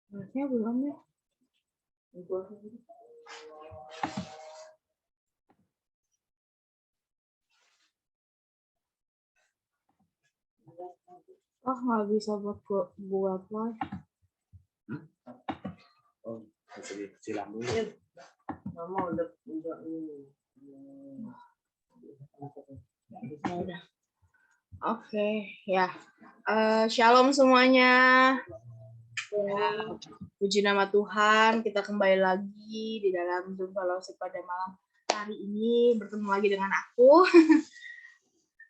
Harusnya belum ya. Oh, nggak bisa buat live. Oh, silang dulu. Mama udah ini. Udah. Oke, ya. Shalom semuanya. Ya, puji nama Tuhan, kita kembali lagi di dalam Zoom Fellowship pada malam hari ini, bertemu lagi dengan aku.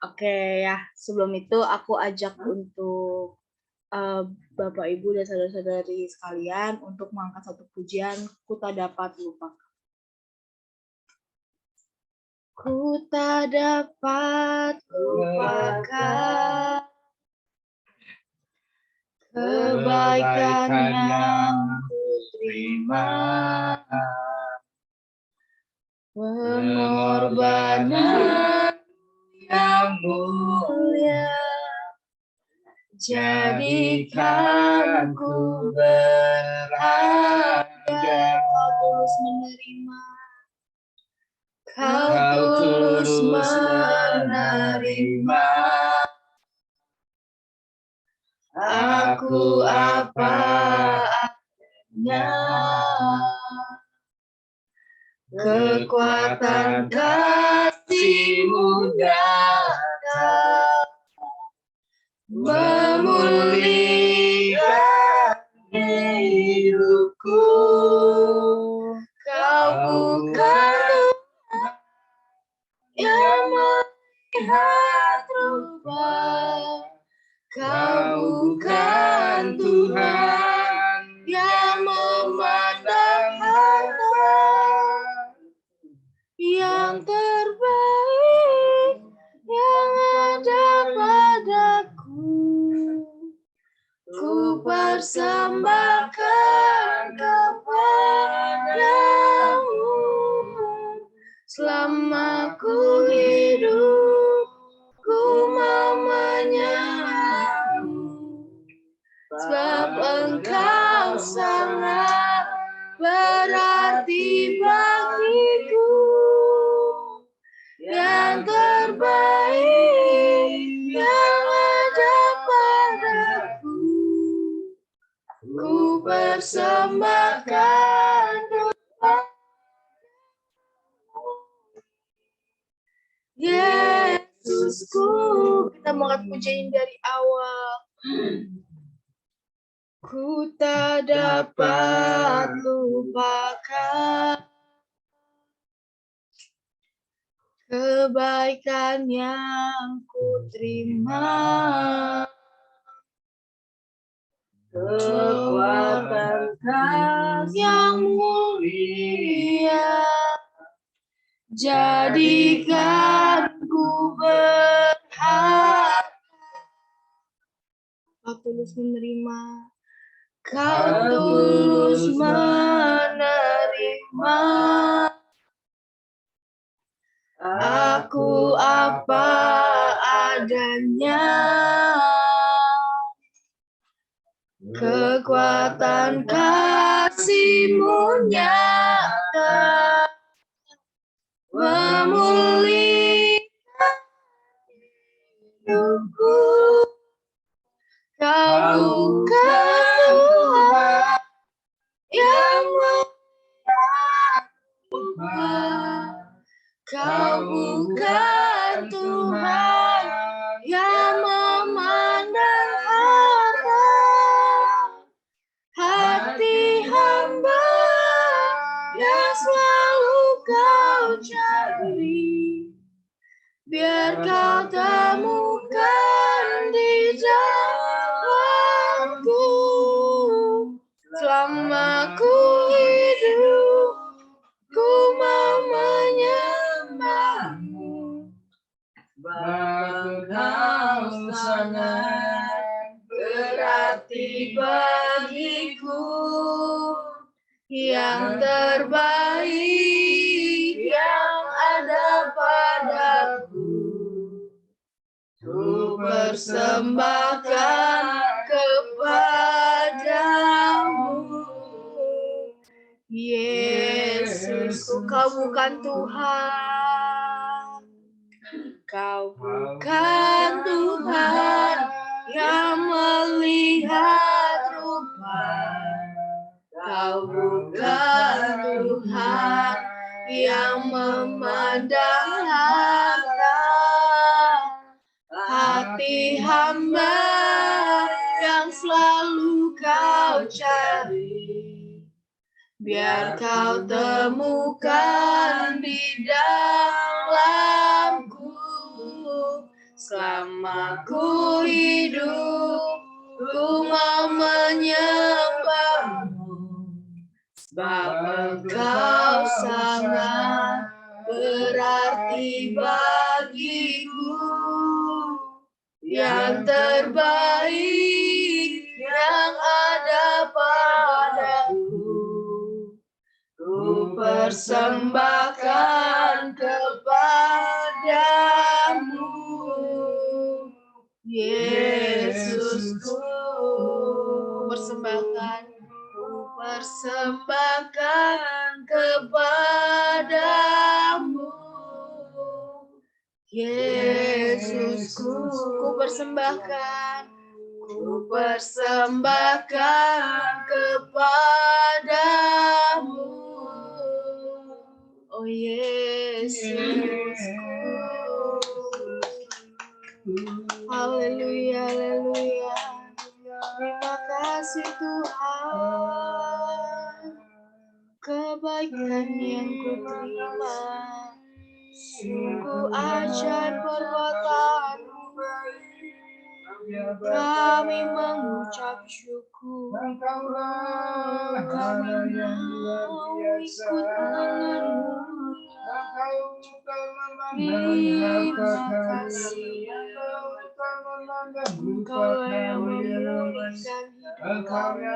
Oke ya, sebelum itu aku ajak untuk Bapak Ibu dan saudara-saudari sekalian untuk mengangkat satu pujian, ku tak dapat lupakan. Ku tak dapat lupakan kebaikan yang ku terima, pengorbanan yang mulia, jadikan ku berharga. Kau tulus menerima, kau tulus menerima aku apa adanya. Kekuatan kasih-Mu nyata memulihkan hidupku. Kau bukan yang melihat rupa, Kau bukan Tuhan yang memandang harta. Yang terbaik yang ada padaku, ku persembahkan kepadamu. Selama ku hidup, ku mau menyembahmu, sebab Engkau sangat berarti bagiku. Yang terbaik yang ada padaku, ku persembahkan kepadamu. Yesusku, kita mau angkat pujian dari awal. Ku tak dapat lupakan kebaikan yang ku terima, Kekuatan kasih yang mulia, jadikan ku berharga. Kau tulus menerima, Kau tulus menerima aku apa adanya. Kekuatan kasih-Mu nyata memulihkan hidupku. Kau bukan Tuhan yang melihat rupa, Kau bukan Tuhan yang memandang harta. Hati hamba yang selalu Kau cari, biar Kau temukan di jalanku. Selama ku hidup, ku mau menyembah-Mu, Engkau sangat berarti bagiku. Yang terbaik yang ada padaku, ku persembahkan kepadamu. Kau bukan Tuhan. Kau bukan Tuhan yang melihat rupa. Kau bukan Tuhan yang memandang harta. Hati hamba yang selalu kau cari, biar kau temukan di dalamku. Selama ku hidup, ku mau menyembahmu, sebab Engkau sangat berarti bagiku. Yang terbaik yang ada padaku, ku persembahkan kepadamu. Yesusku, persembahkan kepadamu. Yesusku, ku persembahkan kepadamu. Oh Yesusku. Haleluya, haleluya. Terima kasih Tuhan. Kebaikan yang ku terima, sungguh ajaib perbuatan-Mu. Kami mengucap syukur, kami mau ikut mengenal. Terima kasih, Engkau yang memulihkan hidup kami.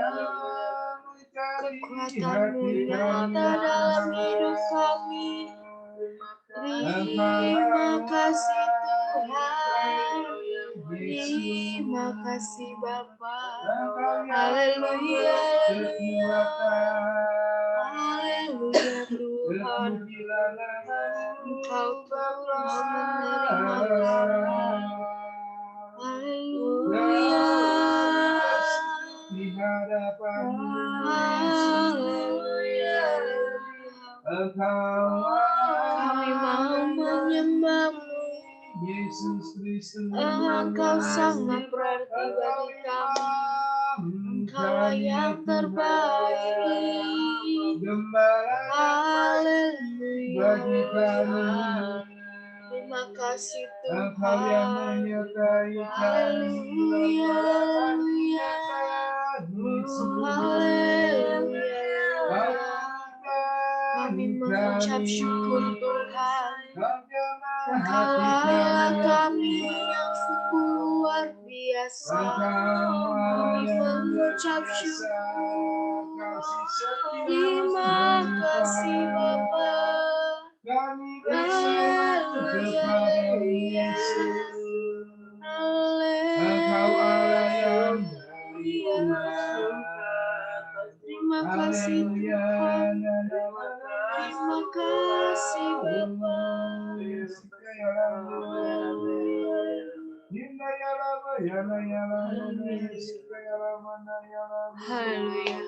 Kekuatan-Mu nyata dalam hidup kami. Terima kasih Tuhan. Terima kasih Bapa. Haleluya, haleluya. Haleluya Tuhan. Engkau terus menerima kami. Haleluya. Haleluya. Kami mau menyembah-Mu. Yesus Kristus, Engkau sangat berarti bagi kami. Engkau yang terbaik. Haleluya. Terima kasih Tuhan. Haleluya. Haleluya. Kami mengucap syukur Tuhan. Engkaulah kami yang sungguh luar biasa. Kami mengucap syukur. Terima kasih Bapa. Haleluya, haleluya. Haleluya. Terima kasih Tuhan. Terima kasih Bapa. Haleluya.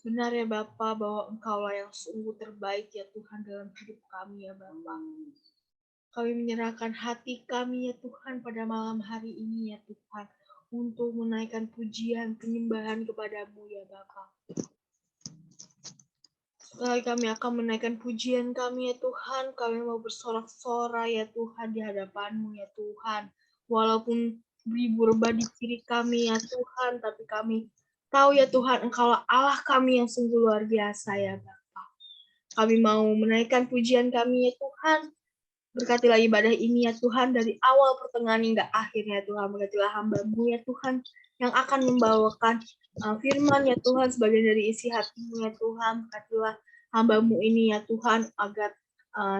Benar ya Bapa bahwa Engkaulah yang sungguh terbaik ya Tuhan dalam hidup kami ya Bapa. Kami menyerahkan hati kami ya Tuhan pada malam hari ini ya Tuhan untuk menaikkan pujian penyembahan kepadamu ya Bapa. Sekali kami akan menaikkan pujian kami ya Tuhan, kami mau bersorak-sorai ya Tuhan di hadapan-Mu ya Tuhan. Walaupun beribu rebah di kiri kami ya Tuhan, tapi kami tahu ya Tuhan, Engkaulah Allah kami yang sungguh luar biasa ya Bapa. Kami mau menaikkan pujian kami ya Tuhan. Berkatilah ibadah ini ya Tuhan, dari awal pertengahan hingga akhir ya Tuhan. Berkatilah hamba-Mu ya Tuhan, yang akan membawakan firman ya Tuhan, sebagian dari isi hati-Mu ya Tuhan. Berkatilah hamba-Mu ini ya Tuhan, agar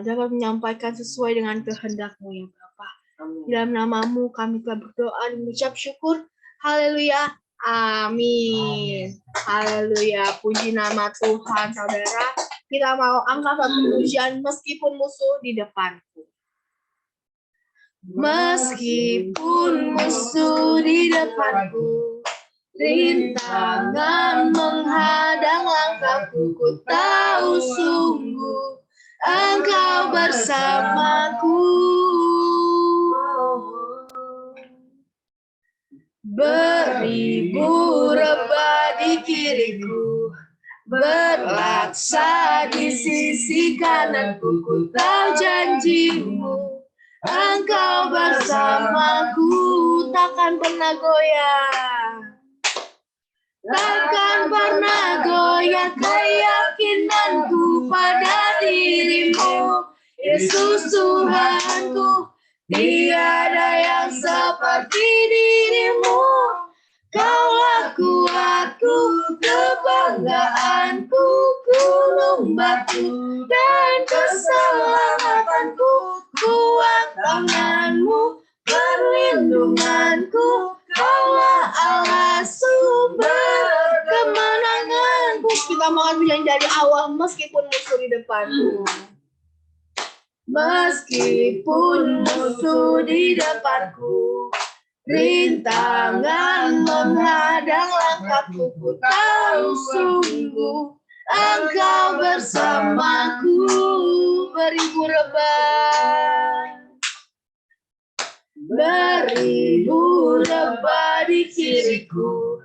dapat menyampaikan sesuai dengan kehendak-Mu ya Bapa. Di dalam nama-Mu kami telah berdoa dan mengucap syukur. Haleluya. Amin. Haleluya. Puji nama Tuhan, saudara. Kita mau angkat satu pujian meskipun musuh di depanku. Meskipun musuh di depanku, rintangan menghadang langkahku, ku tahu sungguh Engkau bersamaku. Beribu rebah di kiriku, berlaksa di sisi kananku, ku tahu janjimu, Engkau bersamaku, takkan pernah goyah. Takkan pernah goyah keyakinanku pada dirimu, Yesus Tuhanku. Tiada yang seperti dirimu. Kaulah kuatku, kebanggaanku, gunung batu dan keselamatanku. Kuat tanganmu, perlindunganku. Kaulah Allah sumber kemenanganku. Kita mau pujian dari awal, meskipun musuh di depanku. Meskipun musuh di depanku, rintangan menghadang langkahku, ku tahu sungguh Engkau bersamaku. Beribu rebah, beribu rebah di kiriku,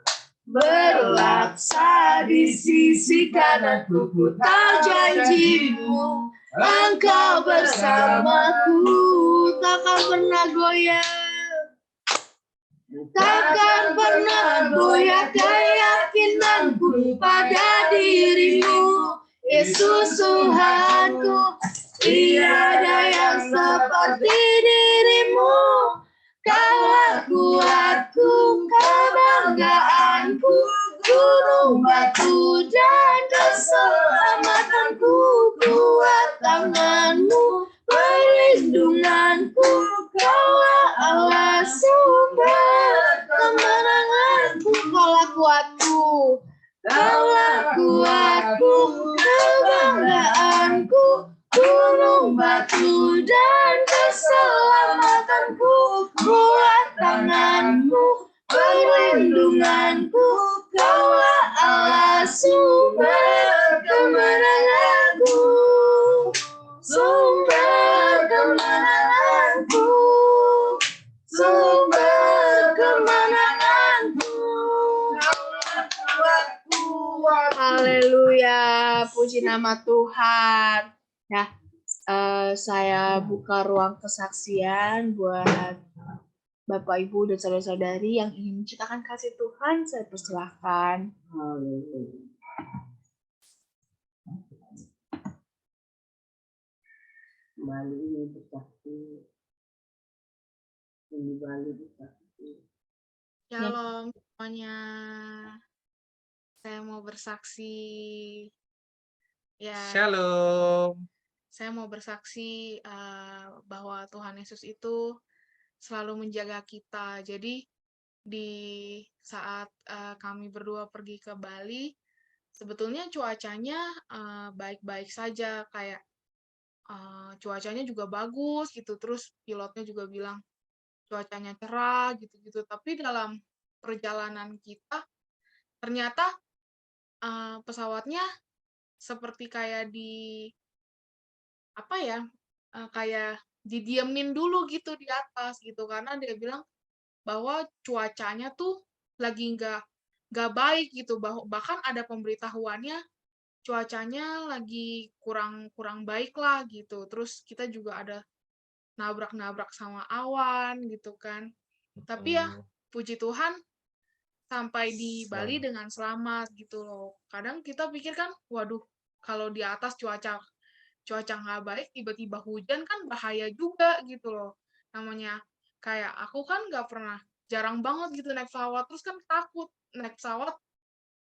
berlaksa di sisi kananku, ku tahu janjimu, Engkau bersamaku, takkan pernah goyah. Takkan pernah goyah keyakinanku pada dirimu, Yesus Tuhanku. Tiada yang seperti dirimu. Kaulah kuatku, kebanggaanku, gunung batu dan keselamatanku. Kuat tanganmu, perlindunganku. Kaulah Allah sumber kemenanganku. Kaulah kuatku, kaulah kuatku, kebanggaanku, gunung batu dan keselamatanku. Kuat tanganmu, perlindunganku. Kaulah Allah sumber kemenanganku. Sumber kemenanganku. Sumber kemenanganku. Haleluya, puji nama Tuhan. Ya, saya buka ruang kesaksian buat Bapak, Ibu, dan saudara-saudari yang ingin menceritakan kasih Tuhan. Saya persilahkan. Bali ini bersaksi, ini Bali bersaksi. Shalom semuanya. Saya mau bersaksi. Ya. Shalom. Saya mau bersaksi bahwa Tuhan Yesus itu selalu menjaga kita. Jadi di saat kami berdua pergi ke Bali, sebetulnya cuacanya baik-baik saja, kayak cuacanya juga bagus gitu. Terus pilotnya juga bilang cuacanya cerah gitu-gitu. Tapi dalam perjalanan kita ternyata pesawatnya seperti kayak kayak didiemin dulu gitu di atas gitu, karena dia bilang bahwa cuacanya tuh lagi nggak baik gitu, bahkan ada pemberitahuannya cuacanya lagi kurang baik lah gitu. Terus kita juga ada nabrak sama awan gitu kan. Tapi ya puji Tuhan sampai di Bali dengan selamat gitu loh. Kadang kita pikir kan, waduh, kalau di atas cuaca nggak baik, tiba-tiba hujan kan bahaya juga gitu loh. Namanya kayak aku kan jarang banget gitu naik pesawat, terus kan takut naik pesawat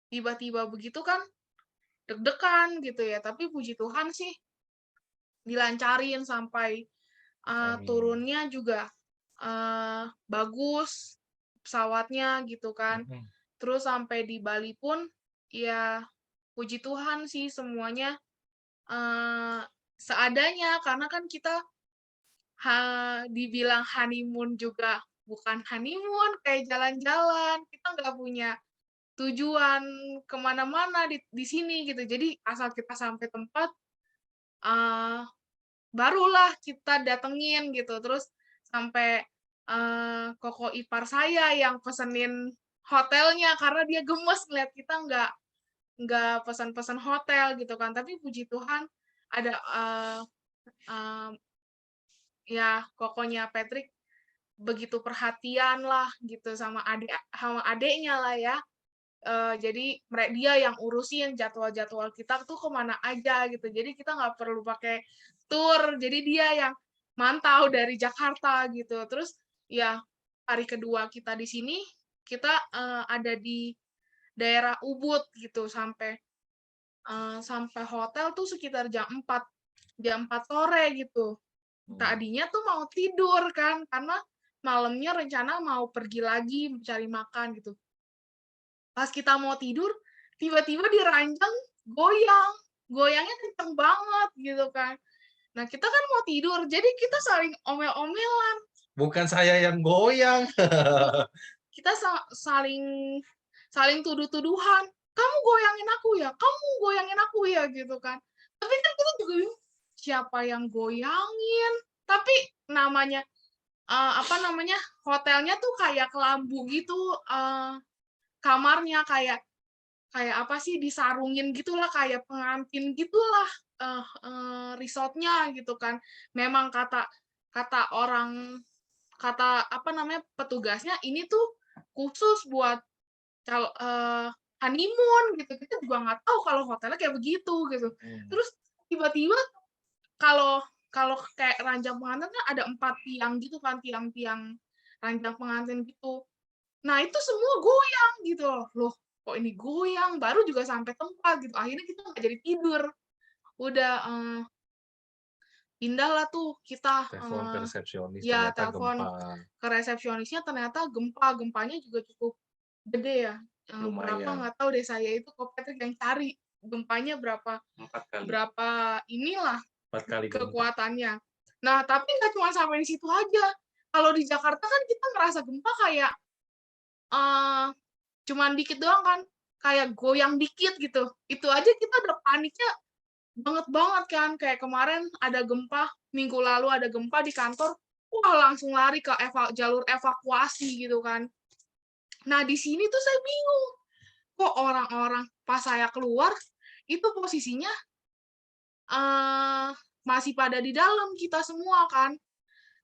tiba-tiba begitu kan deg-degan gitu ya. Tapi puji Tuhan sih dilancarin sampai turunnya juga bagus pesawatnya gitu kan. Terus sampai di Bali pun ya puji Tuhan sih semuanya seadanya, karena kan kita dibilang honeymoon juga bukan honeymoon, kayak jalan-jalan, kita nggak punya tujuan kemana-mana di sini gitu. Jadi asal kita sampai tempat, barulah kita datengin gitu. Terus sampai koko ipar saya yang pesenin hotelnya karena dia gemes ngeliat kita nggak pesan-pesan hotel gitu kan. Tapi puji Tuhan ada ya kokonya Patrick begitu perhatian lah gitu sama adeknya lah ya. Jadi dia yang urusin jadwal-jadwal kita tuh kemana aja gitu. Jadi kita nggak perlu pakai tour. Jadi dia yang mantau dari Jakarta gitu. Terus ya hari kedua kita di sini kita ada di daerah Ubud gitu sampai hotel tuh sekitar jam 4 sore gitu. Tadinya tuh mau tidur kan karena malamnya rencana mau pergi lagi mencari makan gitu. Pas kita mau tidur, tiba-tiba di ranjang goyang. Goyangnya kenceng banget gitu kan. Nah, kita kan mau tidur, jadi kita saling omel-omelan. Bukan saya yang goyang. Kita saling tuduh-tuduhan. Kamu goyangin aku ya, kamu goyangin aku ya gitu kan. Tapi kan kita juga siapa yang goyangin? Tapi namanya hotelnya tuh kayak kelambu gitu, kamarnya kayak apa sih disarungin gitulah, kayak pengantin gitulah resortnya gitu kan. Memang kata petugasnya ini tuh khusus buat honeymoon gitu. Kita juga nggak tahu kalau hotelnya kayak begitu gitu. Terus tiba-tiba kalau kayak ranjang pengantin kan ada 4 tiang gitu kan, tiang-tiang ranjang pengantin gitu. Nah, itu semua goyang gitu loh. Kok ini goyang? Baru juga sampai tempat gitu. Akhirnya kita nggak jadi tidur. Udah pindahlah tuh kita. Telepon ke resepsionis, Ya, ternyata telepon gempa. ke resepsionisnya, ternyata gempa. Gempanya juga cukup gede ya. Berapa Lumayan. nggak tahu deh, saya itu Patrick yang cari gempanya berapa 4 kali. berapa inilah 4 kali gempa. kekuatannya. Nah, tapi nggak cuma sampai di situ aja. Kalau di Jakarta kan kita ngerasa gempa kayak cuman dikit doang kan, kayak goyang dikit gitu. Itu aja kita udah paniknya banget kan. Kayak kemarin ada gempa, minggu lalu ada gempa di kantor, wah langsung lari ke jalur evakuasi gitu kan. Nah, di sini tuh saya bingung. Kok orang-orang pas saya keluar, itu posisinya masih pada di dalam kita semua kan.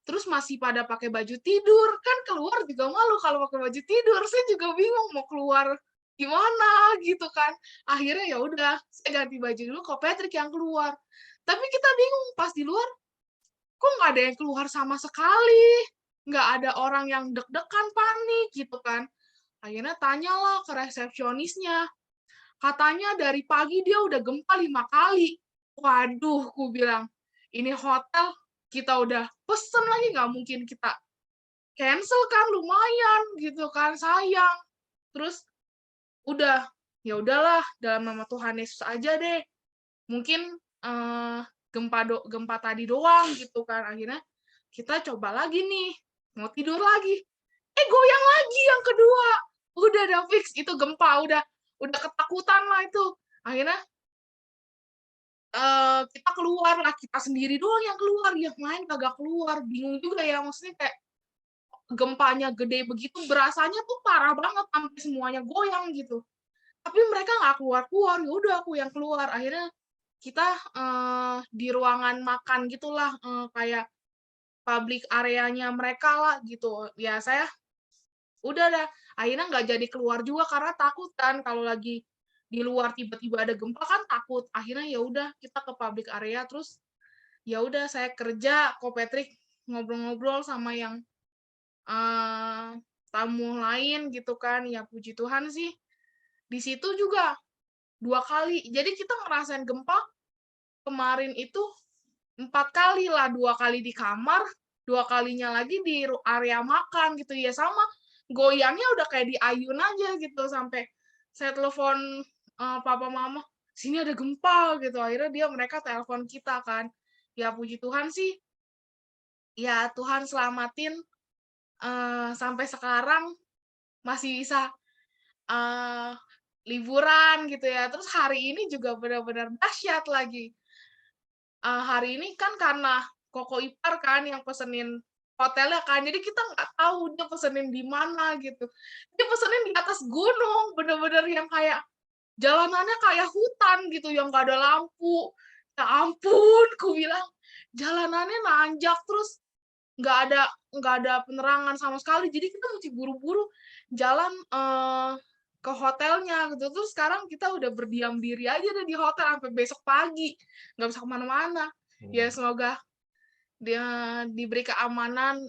Terus masih pada pakai baju tidur, kan keluar juga malu kalau pakai baju tidur. Saya juga bingung mau keluar gimana gitu kan. Akhirnya ya udah, saya ganti baju dulu, kok Patrick yang keluar. Tapi kita bingung pas di luar, kok nggak ada yang keluar sama sekali. Nggak ada orang yang deg-degan panik gitu kan. Akhirnya tanyalah ke resepsionisnya. Katanya dari pagi dia udah gempa 5 kali. Waduh, ku bilang, ini hotel kita udah pesen lagi, nggak mungkin kita cancel kan, lumayan gitu kan, sayang. Terus udah, ya udahlah, dalam nama Tuhan Yesus aja deh. Mungkin gempa tadi doang gitu kan. Akhirnya kita coba lagi nih, mau tidur lagi. Goyang lagi yang kedua. Udah fix itu gempa, udah ketakutan lah itu. Akhirnya kita keluar lah, kita sendiri doang yang keluar, yang lain kagak keluar. Bingung juga ya, maksudnya kayak gempanya gede begitu, berasanya tuh parah banget, sampai semuanya goyang gitu. Tapi mereka nggak keluar-keluar, ya udah aku yang keluar. Akhirnya kita di ruangan makan gitulah, kayak public areanya mereka lah gitu. Ya saya udah dah, akhirnya nggak jadi keluar juga karena takut kan kalau lagi di luar tiba-tiba ada gempa kan takut. Akhirnya ya udah kita ke public area, terus ya udah saya kerja, kok Patrick ngobrol-ngobrol sama yang tamu lain gitu kan. Ya puji Tuhan sih di situ juga 2 kali. Jadi kita ngerasain gempa kemarin itu 4 kali lah, 2 kali di kamar, 2 kalinya lagi di area makan gitu ya, sama goyangnya udah kayak di ayun aja gitu, sampai saya telepon papa mama, sini ada gempa gitu. Akhirnya mereka telepon kita kan. Ya puji Tuhan sih, ya Tuhan selamatin sampai sekarang masih bisa liburan gitu ya. Terus hari ini juga benar-benar dahsyat lagi. Hari ini kan karena koko ipar kan yang pesenin hotelnya kan, jadi kita nggak tahu dia pesenin di mana gitu. Dia pesenin di atas gunung, bener-bener yang kayak jalanannya kayak hutan gitu, yang nggak ada lampu. Ya ampun, ku bilang jalanannya nanjak, terus nggak ada penerangan sama sekali. Jadi kita mesti buru-buru jalan ke hotelnya gitu. Terus sekarang kita udah berdiam diri aja deh di hotel sampai besok pagi, nggak bisa kemana-mana. Ya semoga dia diberi keamanan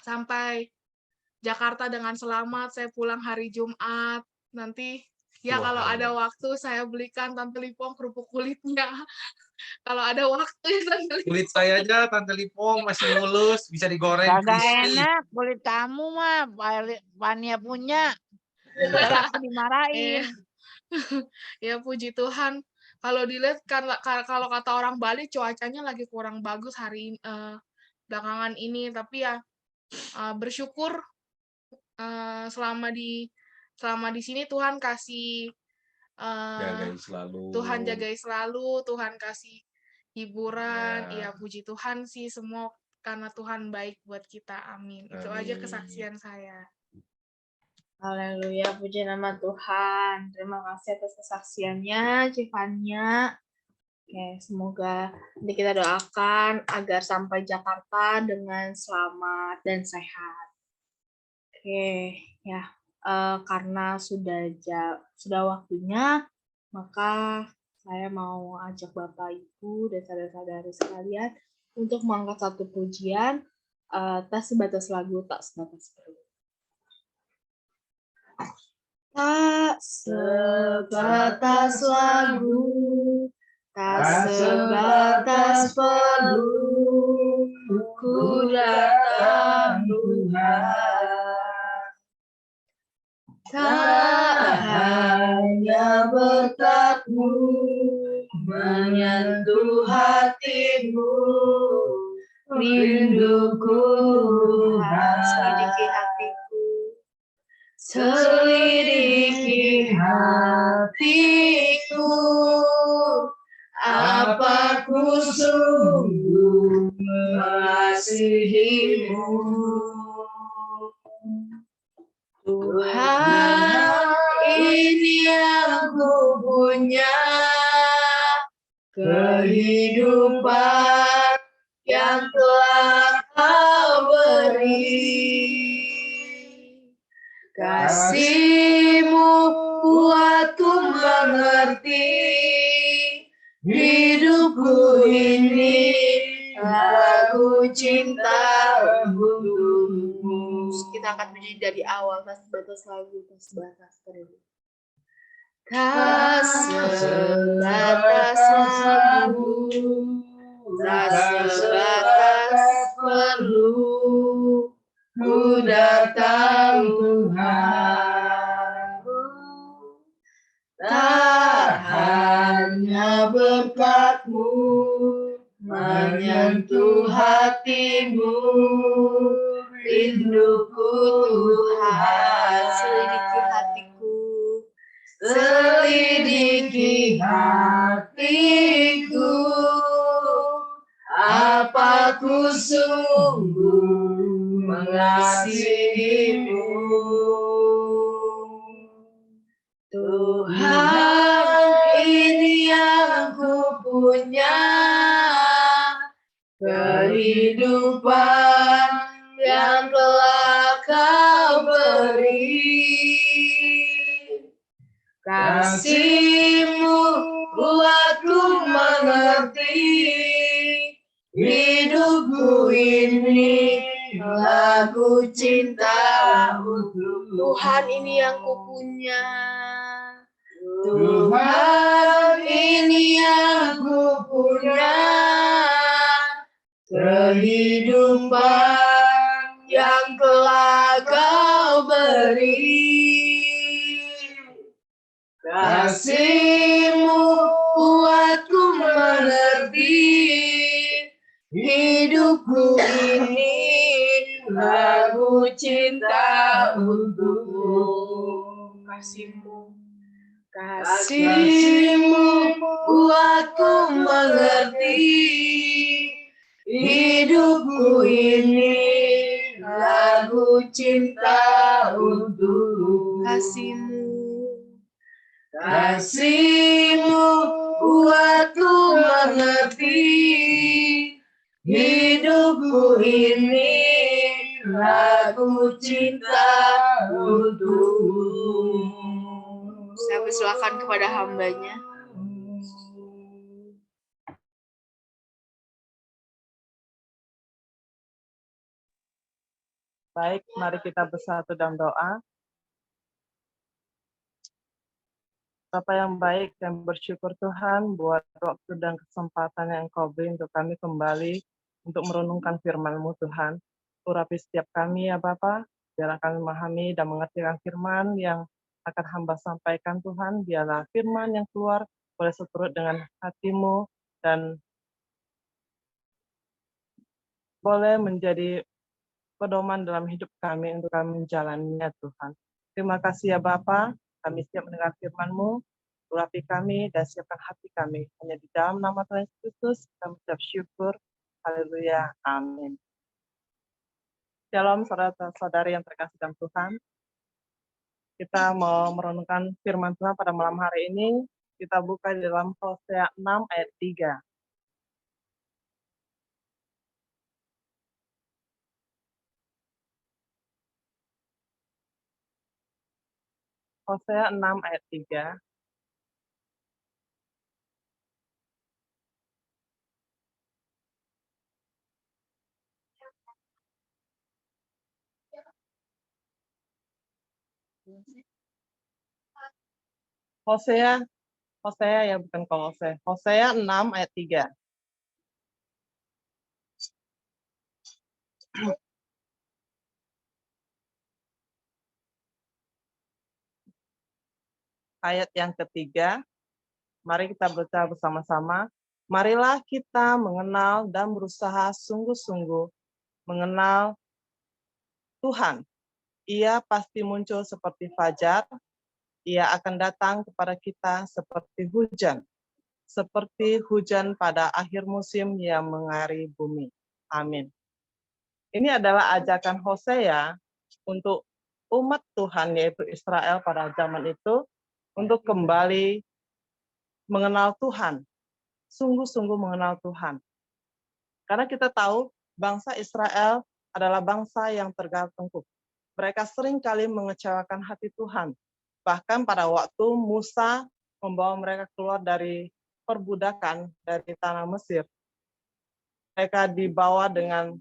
sampai Jakarta dengan selamat. Saya pulang hari Jumat nanti. Ya kalau ada waktu saya belikan Tante Lipong kerupuk kulitnya. Kalau ada waktu ya Tante Lipong. Kulit saya aja Tante Lipong masih mulus, bisa digoreng Kagak crispy. enak kulit kamu mah, Vania punya. Ntar aku dimarahin. Ya puji Tuhan. Kalau dilihat kan kalau kata orang Bali cuacanya lagi kurang bagus hari belakangan ini, tapi ya bersyukur selama di sini Tuhan kasih Jagain selalu. Tuhan jagai selalu, Tuhan kasih hiburan. Ya. Ya puji Tuhan sih semua karena Tuhan baik buat kita. Amin. Itu aja kesaksian saya. Haleluya, puji nama Tuhan. Terima kasih atas kesaksiannya, Civania. Oke, semoga nanti kita doakan agar sampai Jakarta dengan selamat dan sehat. Oke, ya, karena sudah waktunya, maka saya mau ajak Bapak Ibu dan saudara-saudari sekalian untuk mengangkat satu pujian, tak sebatas lagu, tak sebatas perlu. Tak sebatas lagu, tak sebatas perlu, ku datang Tuhan. Tak hanya berkat-Mu menyentuh hatimu, rinduku Tuhan, selidiki hatiku. Selidiki hatiku, apa ku sungguh mengasihimu. Tuhan, ini yang ku punya, kehidupan yang telah Kau beri. Kasih-Mu buatku mengerti, hidupku ini lagu cinta untukmu. Kita akan menyanyi dari awal, tak sebatas lagu, tak sebatas perlu. Tak sebatas lagu, tak sebatas perlu, ku datang Tuhan. Tak hanya berkat-Mu menyentuh hatimu, rinduku Tuhan. Selidiki hatiku, selidiki hatiku, apa ku sungguh mengasihimu. Tuhan, ini yang ku punya, kehidupan yang telah Kau beri. Kasih-Mu buatku mengerti, hidupku ini lagu cinta untuk Tuhan, ini yang ku punya. Tuhan, ini yang ku punya, kehidupan yang telah kau beri. Kasih-Mu buatku mengerti, hidupku ini lagu cinta untukmu. Kasih-Mu, kasih-Mu buatku mengerti, hidupku ini lagu cinta untukmu. Kasih-Mu, kasih-Mu buatku mengerti, hidupku ini lagu cinta untukmu. Saya persilakan kepada hambanya. Baik, mari kita bersatu dalam doa. Bapa yang baik dan bersyukur Tuhan buat waktu dan kesempatan yang Kau beri untuk kami kembali untuk merenungkan firman-Mu Tuhan. Urapi setiap kami ya Bapa, biarlah kami memahami dan mengerti firman yang akan hamba sampaikan Tuhan. Biarlah firman yang keluar boleh seturut dengan hati-Mu dan boleh menjadi pedoman dalam hidup kami untuk kami menjalaninya Tuhan. Terima kasih ya Bapa, kami siap mendengar firman-Mu, urapi kami dan siapkan hati kami. Hanya di dalam nama Tuhan Yesus Kristus kami ucap syukur. Haleluya. Amin. Shalom saudara-saudari yang terkasih dalam Tuhan. Kita mau merenungkan firman Tuhan pada malam hari ini. Kita buka di dalam Hosea 6 ayat 3. Hosea 6 ayat 3. Hosea ya, bukan Kolose. Hosea 6 ayat 3. Ayat yang ketiga, mari kita baca bersama-sama. Marilah kita mengenal dan berusaha sungguh-sungguh mengenal Tuhan. Ia pasti muncul seperti fajar, ia akan datang kepada kita seperti hujan pada akhir musim yang mengairi bumi. Amin. Ini adalah ajakan Hosea untuk umat Tuhan, yaitu Israel pada zaman itu, untuk kembali mengenal Tuhan, sungguh-sungguh mengenal Tuhan. Karena kita tahu bangsa Israel adalah bangsa yang tergantungku. Mereka sering kali mengecewakan hati Tuhan. Bahkan pada waktu Musa membawa mereka keluar dari perbudakan dari tanah Mesir, mereka dibawa dengan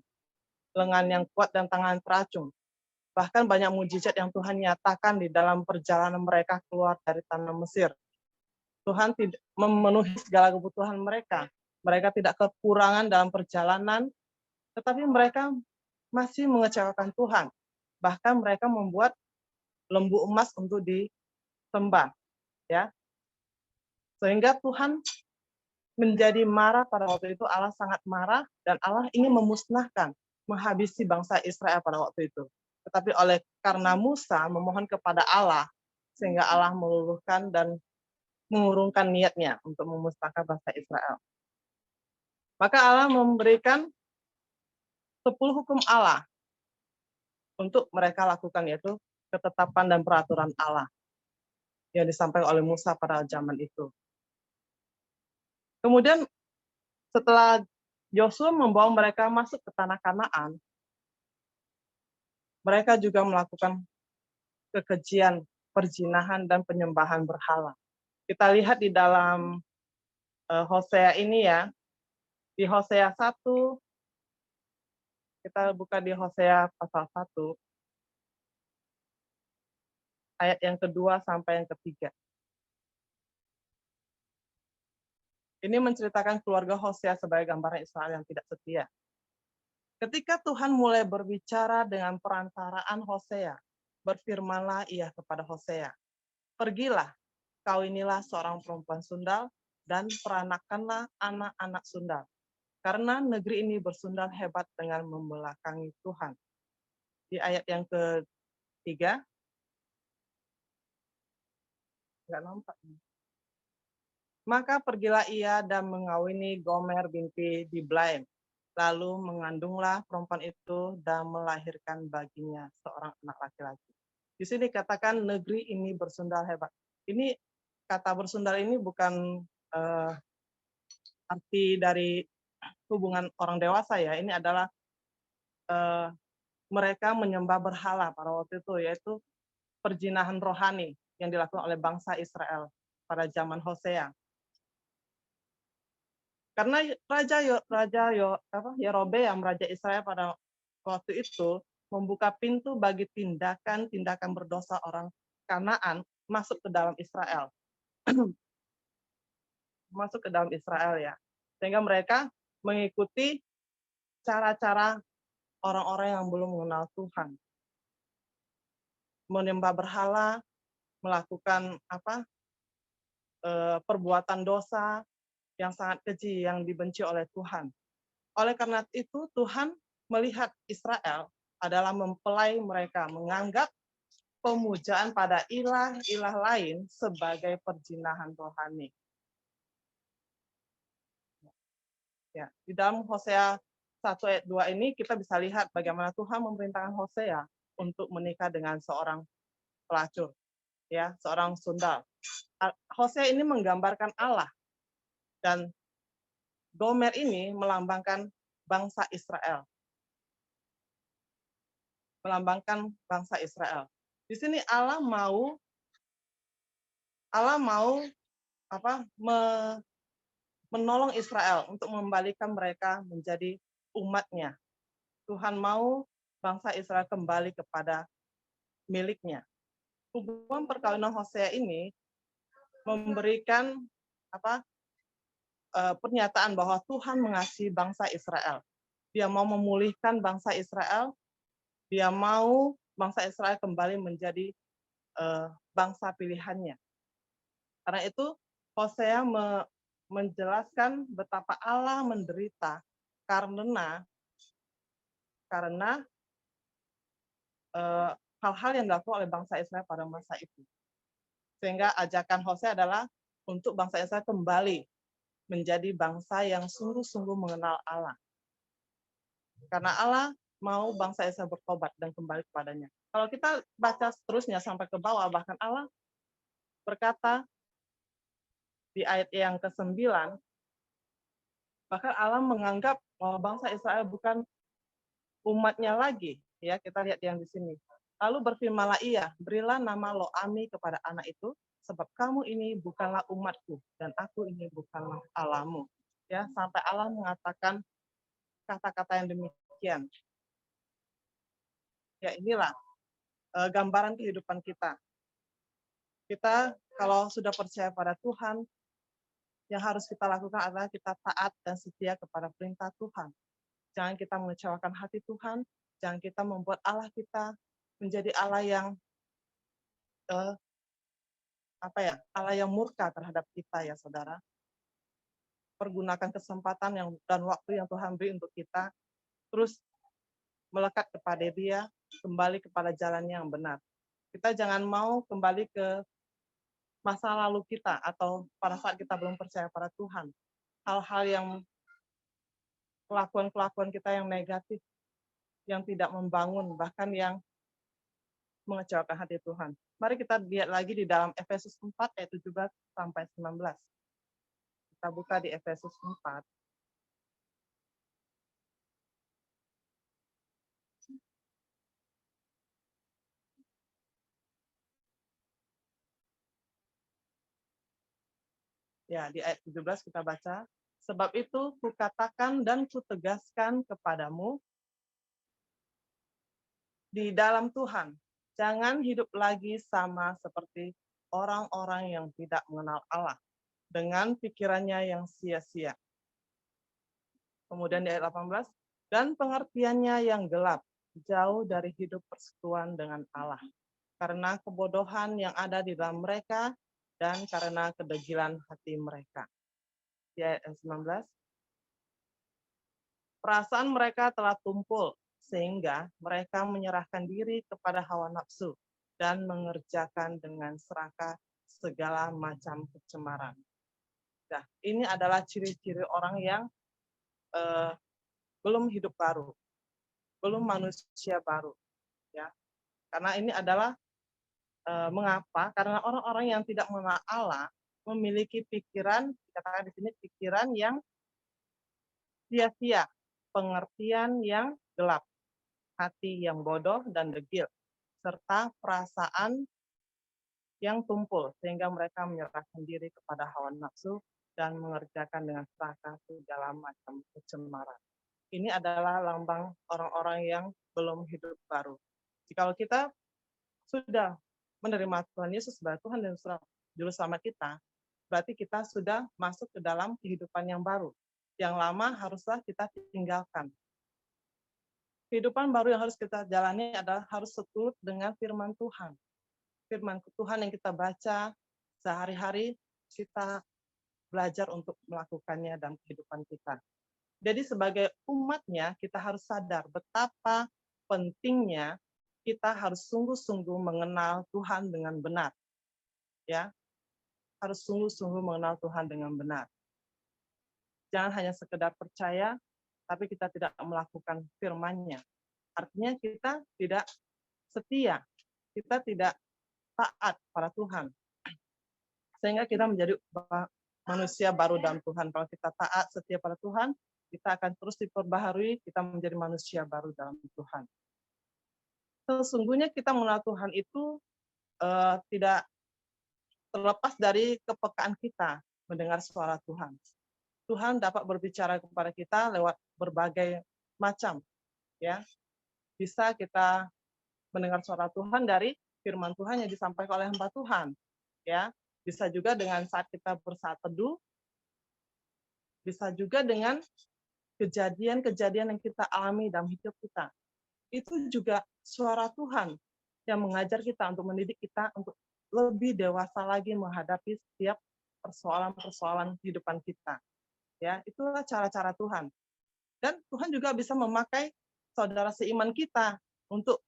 lengan yang kuat dan tangan teracung. Bahkan banyak mujizat yang Tuhan nyatakan di dalam perjalanan mereka keluar dari tanah Mesir. Tuhan tidak memenuhi segala kebutuhan mereka. Mereka tidak kekurangan dalam perjalanan, tetapi mereka masih mengecewakan Tuhan. Bahkan mereka membuat lembu emas untuk disembah, ya. Sehingga Tuhan menjadi marah pada waktu itu. Allah sangat marah dan Allah ingin memusnahkan, menghabisi bangsa Israel pada waktu itu. Tetapi karena Musa memohon kepada Allah, sehingga Allah meluluhkan dan mengurungkan niatnya untuk memusnahkan bangsa Israel. Maka Allah memberikan 10 hukum Allah untuk mereka lakukan, yaitu ketetapan dan peraturan Allah yang disampaikan oleh Musa pada zaman itu. Kemudian setelah Yosua membawa mereka masuk ke tanah Kanaan, mereka juga melakukan kekejian, perzinahan, dan penyembahan berhala. Kita lihat di dalam Hosea ini ya, di Hosea 1, kita buka di Hosea pasal 1, ayat yang kedua sampai yang ketiga. Ini menceritakan keluarga Hosea sebagai gambaran Israel yang tidak setia. Ketika Tuhan mulai berbicara dengan perantaraan Hosea, berfirmanlah ia kepada Hosea, "Pergilah, kau inilah seorang perempuan sundal, dan peranakanlah anak-anak sundal. Karena negeri ini bersundal hebat dengan membelakangi Tuhan." Di ayat yang ketiga, nggak nampak. Maka pergilah ia dan mengawini Gomer binti Diblaim. Lalu mengandunglah perempuan itu dan melahirkan baginya seorang anak laki-laki. Di sini katakan negeri ini bersundal hebat. Ini kata bersundal ini bukan arti dari hubungan orang dewasa ya. Ini adalah mereka menyembah berhala pada waktu itu, yaitu perjinahan rohani yang dilakukan oleh bangsa Israel pada zaman Hosea. Karena Yerobeam, raja Israel pada waktu itu membuka pintu bagi tindakan-tindakan berdosa orang Kanaan masuk ke dalam Israel. Masuk ke dalam Israel ya. Sehingga mereka mengikuti cara-cara orang-orang yang belum mengenal Tuhan. Menyembah berhala, melakukan perbuatan dosa yang sangat keji yang dibenci oleh Tuhan. Oleh karena itu Tuhan melihat Israel adalah mempelai mereka, menganggap pemujaan pada ilah-ilah lain sebagai perjinahan rohani. Ya, di dalam Hosea 1 ayat 2 ini kita bisa lihat bagaimana Tuhan memerintahkan Hosea untuk menikah dengan seorang pelacur, ya, seorang sundal. Hosea ini menggambarkan Allah, dan Gomer ini melambangkan bangsa Israel. Melambangkan bangsa Israel. Di sini Allah mau menolong Israel untuk membalikan mereka menjadi umatnya. Tuhan mau bangsa Israel kembali kepada miliknya. Hubungan perkawinan Hosea ini memberikan pernyataan bahwa Tuhan mengasihi bangsa Israel. Dia mau memulihkan bangsa Israel. Dia mau bangsa Israel kembali menjadi bangsa pilihannya. Karena itu Hosea menjelaskan betapa Allah menderita karena hal-hal yang dilakukan oleh bangsa Israel pada masa itu. Sehingga ajakan Hosea adalah untuk bangsa Israel kembali menjadi bangsa yang sungguh-sungguh mengenal Allah. Karena Allah mau bangsa Israel bertobat dan kembali kepadanya. Kalau kita baca seterusnya sampai ke bawah, bahkan Allah berkata di ayat yang ke-9, bahkan Allah menganggap bahwa bangsa Israel bukan umatnya lagi. Ya, kita lihat yang di sini. Lalu berfirmanlah ia, berilah nama Lo-ami kepada anak itu, sebab kamu ini bukanlah umatku, dan aku ini bukanlah Allahmu. Ya, sampai Allah mengatakan kata-kata yang demikian. Ya, inilah gambaran kehidupan kita. Kita kalau sudah percaya pada Tuhan, yang harus kita lakukan adalah kita taat dan setia kepada perintah Tuhan. Jangan kita mengecewakan hati Tuhan, jangan kita membuat Allah kita menjadi Allah yang Allah yang murka terhadap kita ya saudara. Pergunakan kesempatan dan waktu yang Tuhan beri untuk kita, terus melekat kepada Dia, kembali kepada jalannya yang benar. Kita jangan mau kembali ke masa lalu kita atau pada saat kita belum percaya pada Tuhan. Hal-hal yang kelakuan-kelakuan kita yang negatif, yang tidak membangun, bahkan yang mengecewakan hati Tuhan. Mari kita lihat lagi di dalam Efesus 4 ayat 17 sampai 19. Kita buka di Efesus 4. Ya, di ayat 17 kita baca, sebab itu kukatakan dan kutegaskan kepadamu di dalam Tuhan, jangan hidup lagi sama seperti orang-orang yang tidak mengenal Allah, dengan pikirannya yang sia-sia. Kemudian di ayat 18, dan pengertiannya yang gelap, jauh dari hidup persekutuan dengan Allah, karena kebodohan yang ada di dalam mereka dan karena kedegilan hati mereka. Di ayat 19, perasaan mereka telah tumpul, sehingga mereka menyerahkan diri kepada hawa nafsu dan mengerjakan dengan serakah segala macam kecemaran. Nah, ini adalah ciri-ciri orang yang belum hidup baru, belum manusia baru, ya. Karena ini adalah mengapa? Karena orang-orang yang tidak mengenal Allah memiliki pikiran, dikatakan di sini pikiran yang sia-sia, pengertian yang gelap, hati yang bodoh dan degil, serta perasaan yang tumpul, sehingga mereka menyerahkan diri kepada hawa nafsu dan mengerjakan dengan serakah segala macam kecemaran. Ini adalah lambang orang-orang yang belum hidup baru. Jikalau kita sudah menerima Tuhan Yesus sebagai Tuhan dan Juru Selamat kita, berarti kita sudah masuk ke dalam kehidupan yang baru. Yang lama haruslah kita tinggalkan. Kehidupan baru yang harus kita jalani adalah harus seturut dengan firman Tuhan. Firman Tuhan yang kita baca sehari-hari, kita belajar untuk melakukannya dalam kehidupan kita. Jadi sebagai umatnya, kita harus sadar betapa pentingnya kita harus sungguh-sungguh mengenal Tuhan dengan benar. Ya, harus sungguh-sungguh mengenal Tuhan dengan benar. Jangan hanya sekedar percaya, tapi kita tidak melakukan firman-Nya. Artinya kita tidak setia, kita tidak taat pada Tuhan. Sehingga kita menjadi manusia baru dalam Tuhan. Kalau kita taat, setia pada Tuhan, kita akan terus diperbaharui, kita menjadi manusia baru dalam Tuhan. Sesungguhnya kita mengenal Tuhan itu tidak terlepas dari kepekaan kita mendengar suara Tuhan. Tuhan dapat berbicara kepada kita lewat berbagai macam, ya. Bisa kita mendengar suara Tuhan dari firman Tuhan yang disampaikan oleh hamba Tuhan, ya. Bisa juga dengan saat kita bersaat teduh, bisa juga dengan kejadian-kejadian yang kita alami dalam hidup kita. Itu juga suara Tuhan yang mengajar kita untuk mendidik kita untuk lebih dewasa lagi menghadapi setiap persoalan-persoalan kehidupan kita. Ya, itulah cara-cara Tuhan. Dan Tuhan juga bisa memakai saudara seiman kita untuk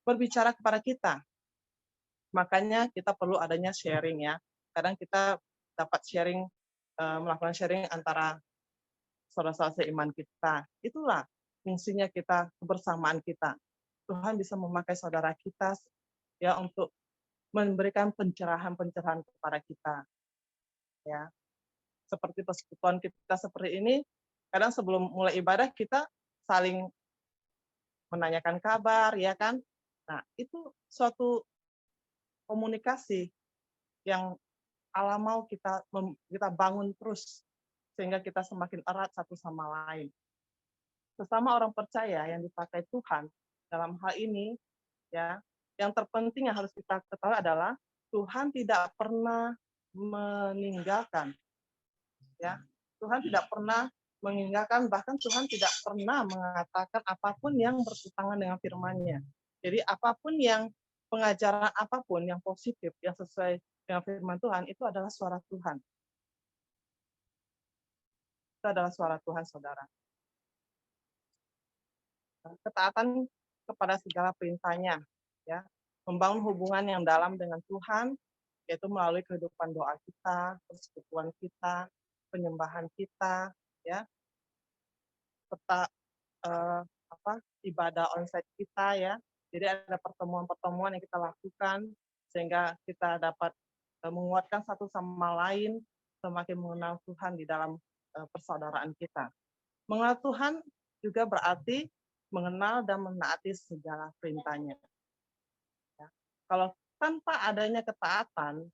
berbicara kepada kita. Makanya kita perlu adanya sharing, ya. Kadang kita dapat sharing, melakukan sharing antara saudara-saudara seiman kita. Itulah fungsinya kita, kebersamaan kita. Tuhan bisa memakai saudara kita ya untuk memberikan pencerahan-pencerahan kepada kita. Ya. Seperti persekutuan kita seperti ini, kadang sebelum mulai ibadah kita saling menanyakan kabar, ya kan? Nah, itu suatu komunikasi yang Allah mau kita bangun terus sehingga kita semakin erat satu sama lain. Sesama orang percaya yang dipakai Tuhan dalam hal ini, ya, yang terpenting yang harus kita ketahui adalah Tuhan tidak pernah meninggalkan. Ya, Tuhan tidak pernah meninggalkan, bahkan Tuhan tidak pernah mengatakan apapun yang bertentangan dengan firman-Nya. Jadi apapun yang pengajaran apapun yang positif, yang sesuai dengan firman Tuhan, itu adalah suara Tuhan. Itu adalah suara Tuhan, saudara. Ketaatan kepada segala perintah-Nya, ya, membangun hubungan yang dalam dengan Tuhan, yaitu melalui kehidupan doa kita, persekutuan kita, penyembahan kita, ya, serta ibadah onsite kita, ya. Jadi ada pertemuan-pertemuan yang kita lakukan sehingga kita dapat menguatkan satu sama lain, semakin mengenal Tuhan di dalam persaudaraan kita. Mengenal Tuhan juga berarti mengenal dan menaati segala perintah-Nya. Ya. Kalau tanpa adanya ketaatan,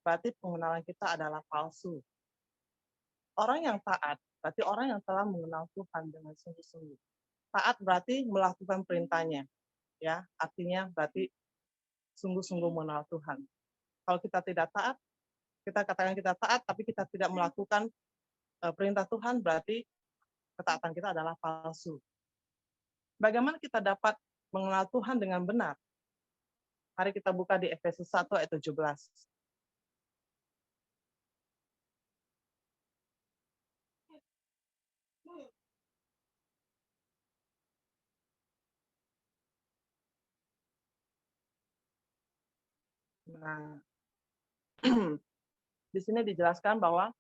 berarti pengenalan kita adalah palsu. Orang yang taat berarti orang yang telah mengenal Tuhan dengan sungguh-sungguh. Taat berarti melakukan perintah-Nya, ya, artinya berarti sungguh-sungguh mengenal Tuhan. Kalau kita tidak taat, kita katakan kita taat, tapi kita tidak melakukan perintah Tuhan, berarti ketaatan kita adalah palsu. Bagaimana kita dapat mengenal Tuhan dengan benar? Mari kita buka di Efesus 1 ayat 17. Nah, di sini dijelaskan bahwa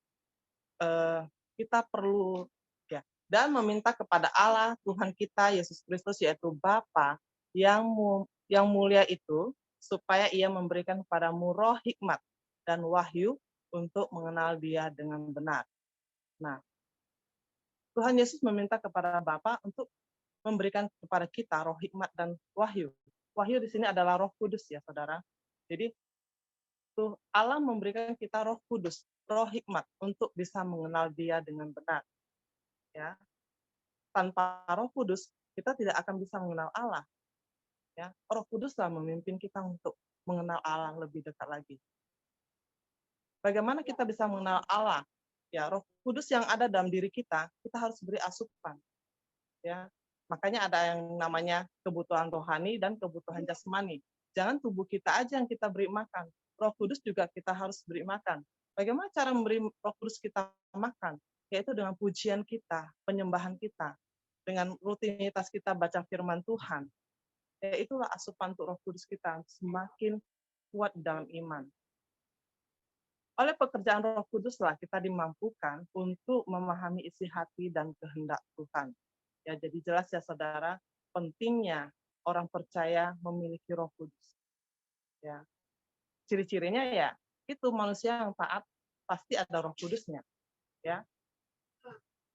kita perlu ya dan meminta kepada Allah Tuhan kita Yesus Kristus yaitu Bapa yang mulia itu supaya Ia memberikan kepadamu roh hikmat dan wahyu untuk mengenal Dia dengan benar. Nah, Tuhan Yesus meminta kepada Bapa untuk memberikan kepada kita roh hikmat dan wahyu. Wahyu di sini adalah Roh Kudus ya, Saudara. Jadi tuh Allah memberikan kita Roh Kudus, roh hikmat untuk bisa mengenal Dia dengan benar. Ya. Tanpa Roh Kudus kita tidak akan bisa mengenal Allah. Ya, Roh Kuduslah memimpin kita untuk mengenal Allah lebih dekat lagi. Bagaimana kita bisa mengenal Allah? Ya, Roh Kudus yang ada dalam diri kita harus beri asupan. Ya, makanya ada yang namanya kebutuhan rohani dan kebutuhan jasmani. Jangan tubuh kita aja yang kita beri makan. Roh Kudus juga kita harus beri makan. Bagaimana cara memberi Roh Kudus kita makan? Yaitu dengan pujian kita, penyembahan kita, dengan rutinitas kita baca firman Tuhan. Ya, itulah asupan untuk Roh Kudus kita semakin kuat dalam iman. Oleh pekerjaan Roh Kuduslah kita dimampukan untuk memahami isi hati dan kehendak Tuhan. Ya, jadi jelas ya Saudara, pentingnya orang percaya memiliki Roh Kudus. Ya. Ciri-cirinya ya itu manusia yang taat pasti ada Roh Kudusnya. Ya.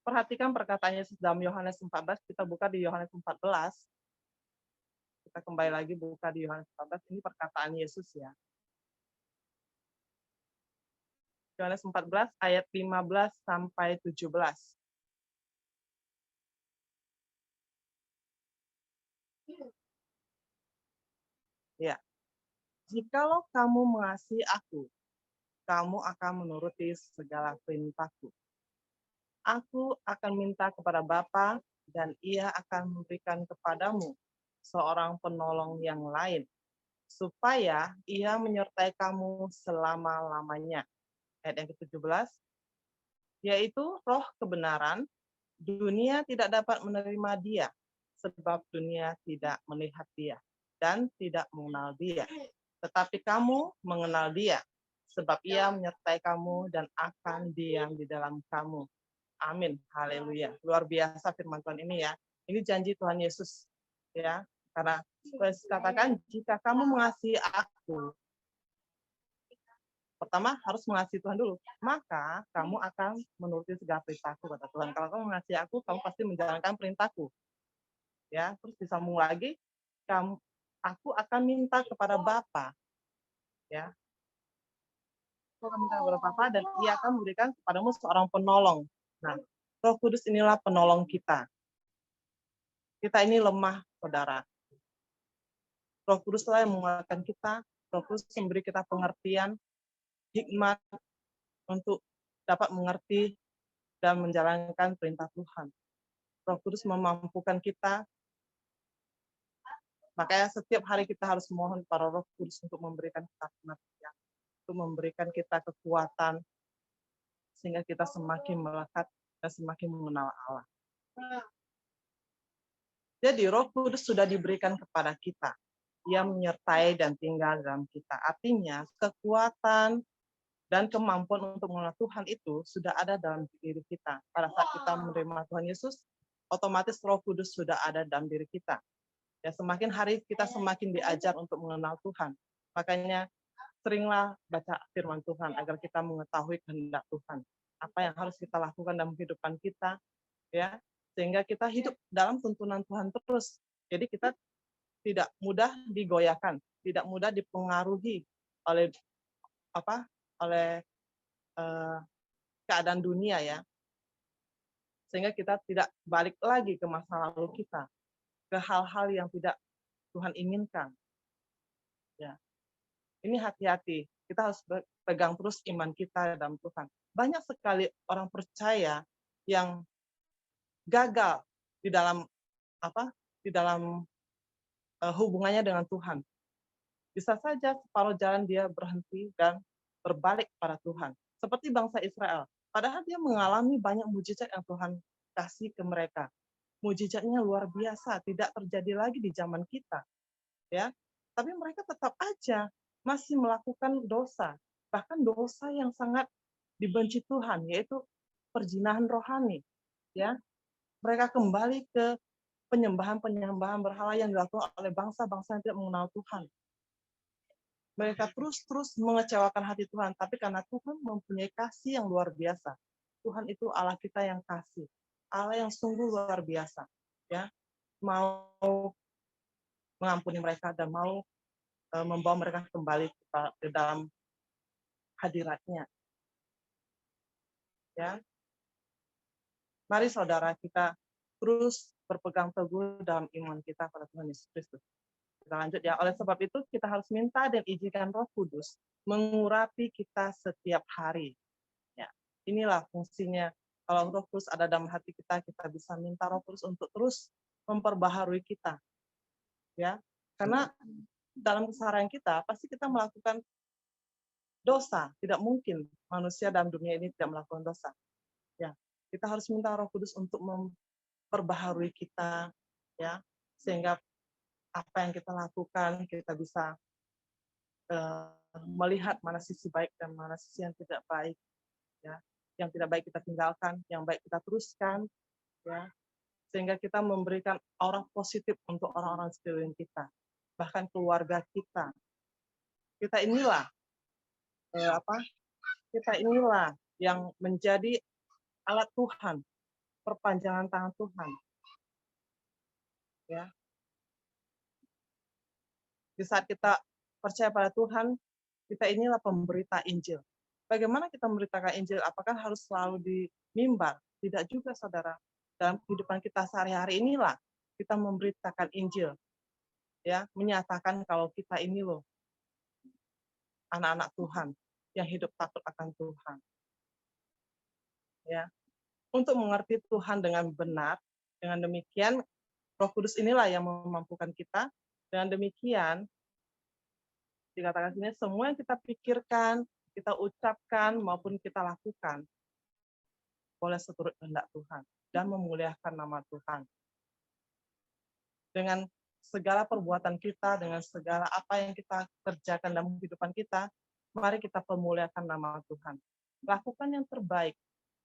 Perhatikan perkataan Yesus dalam Yohanes 14, kita buka di Yohanes 14. Kita kembali lagi buka di Yohanes 14, ini perkataan Yesus ya. Yohanes 14 ayat 15 sampai 17. Ya. Jikalau kamu mengasihi aku, kamu akan menuruti segala perintahku. Aku akan minta kepada Bapa dan Ia akan memberikan kepadamu seorang penolong yang lain, supaya Ia menyertai kamu selama-lamanya. Ayat yang ke-17, yaitu roh kebenaran, dunia tidak dapat menerima Dia, sebab dunia tidak melihat Dia dan tidak mengenal Dia. Tetapi kamu mengenal Dia, sebab Ia menyertai kamu dan akan diam di dalam kamu. Amin. Haleluya. Luar biasa firman Tuhan ini ya. Ini janji Tuhan Yesus. Ya, karena Yesus katakan, jika kamu mengasihi aku, pertama harus mengasihi Tuhan dulu, maka kamu akan menuruti segala perintahku, kata Tuhan. Kalau kamu mengasihi aku, kamu pasti menjalankan perintahku. Ya, terus disambung lagi, aku akan minta kepada Bapa. Ya, aku akan minta kepada Bapa dan Ia akan memberikan kepadamu seorang penolong. Nah, Roh Kudus inilah penolong kita. Kita ini lemah, Saudara. Roh Kuduslah yang menguatkan kita. Roh Kudus memberi kita pengertian, hikmat untuk dapat mengerti dan menjalankan perintah Tuhan. Roh Kudus memampukan kita. Makanya setiap hari kita harus mohon para Roh Kudus untuk memberikan kita pengertian, untuk memberikan kita kekuatan, sehingga kita semakin melekat dan semakin mengenal Allah. Jadi Roh Kudus sudah diberikan kepada kita. Ia menyertai dan tinggal dalam kita. Artinya kekuatan dan kemampuan untuk mengenal Tuhan itu sudah ada dalam diri kita. Pada saat kita menerima Tuhan Yesus, otomatis Roh Kudus sudah ada dalam diri kita. Ya, semakin hari kita semakin diajar untuk mengenal Tuhan. Makanya seringlah baca firman Tuhan agar kita mengetahui kehendak Tuhan. Apa yang harus kita lakukan dalam kehidupan kita, ya, sehingga kita hidup dalam tuntunan Tuhan terus. Jadi kita tidak mudah digoyahkan, tidak mudah dipengaruhi oleh keadaan dunia ya, sehingga kita tidak balik lagi ke masa lalu kita, ke hal-hal yang tidak Tuhan inginkan. Ya, ini hati-hati. Kita harus pegang terus iman kita dalam Tuhan. Banyak sekali orang percaya yang gagal di dalam di dalam hubungannya dengan Tuhan. Bisa saja separuh jalan dia berhenti dan berbalik pada Tuhan. Seperti bangsa Israel. Padahal dia mengalami banyak mujizat yang Tuhan kasih ke mereka. Mujizatnya luar biasa, tidak terjadi lagi di zaman kita. Ya, tapi mereka tetap aja masih melakukan dosa. Bahkan dosa yang sangat dibenci Tuhan, yaitu perzinahan rohani. Ya, mereka kembali ke penyembahan berhala yang dilakukan oleh bangsa-bangsa yang tidak mengenal Tuhan. Mereka terus mengecewakan hati Tuhan, tapi karena Tuhan mempunyai kasih yang luar biasa. Tuhan itu Allah kita yang kasih, Allah yang sungguh luar biasa, ya, mau mengampuni mereka dan mau membawa mereka kembali ke dalam hadiratnya. Ya, mari saudara kita terus berpegang teguh dalam iman kita pada Tuhan Yesus Kristus. Kita lanjut ya. Oleh sebab itu kita harus minta dan izinkan Roh Kudus mengurapi kita setiap hari. Ya, inilah fungsinya. Kalau Roh Kudus ada dalam hati kita, kita bisa minta Roh Kudus untuk terus memperbaharui kita. Ya, karena dalam keseharian kita pasti kita melakukan dosa. Tidak mungkin manusia dalam dunia ini tidak melakukan dosa. Ya, kita harus minta Roh Kudus untuk memperbaharui kita, ya, sehingga apa yang kita lakukan, kita bisa melihat mana sisi baik dan mana sisi yang tidak baik. Ya. Yang tidak baik kita tinggalkan, yang baik kita teruskan. Ya. Sehingga kita memberikan aura positif untuk orang-orang sekeliling kita. Bahkan keluarga kita. Kita inilah, kita inilah yang menjadi alat Tuhan, perpanjangan tangan Tuhan. Ya. Di saat kita percaya pada Tuhan, kita inilah pemberita Injil. Bagaimana kita memberitakan Injil? Apakah harus selalu di mimbar? Tidak juga, saudara. Dalam kehidupan kita sehari-hari inilah kita memberitakan Injil. Ya, menyatakan kalau kita ini loh anak-anak Tuhan yang hidup takut akan Tuhan. Ya. Untuk mengerti Tuhan dengan benar, dengan demikian Roh Kudus inilah yang memampukan kita. Dengan demikian, dikatakan sini, semua yang kita pikirkan, kita ucapkan, maupun kita lakukan, boleh seturut kehendak Tuhan, dan memuliakan nama Tuhan. Dengan segala perbuatan kita, dengan segala apa yang kita kerjakan dalam kehidupan kita, mari kita pemuliakan nama Tuhan. Lakukan yang terbaik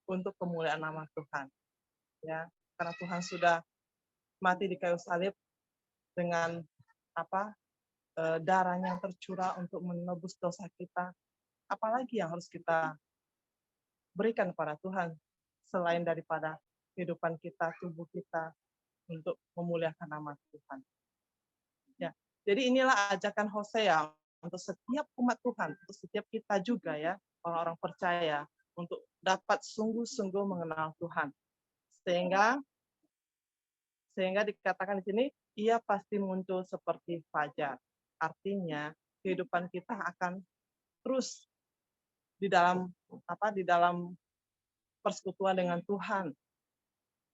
untuk pemuliaan nama Tuhan. Ya, karena Tuhan sudah mati di kayu salib dengan darahnya yang tercurah untuk menebus dosa kita. Apalagi yang harus kita berikan kepada Tuhan selain daripada kehidupan kita, tubuh kita, untuk memuliakan nama Tuhan. Ya, jadi inilah ajakan Hosea untuk setiap umat Tuhan, untuk setiap kita juga ya, orang-orang percaya, untuk dapat sungguh-sungguh mengenal Tuhan. Sehingga dikatakan di sini, ia pasti muncul seperti fajar. Artinya, kehidupan kita akan terus di dalam persekutuan dengan Tuhan.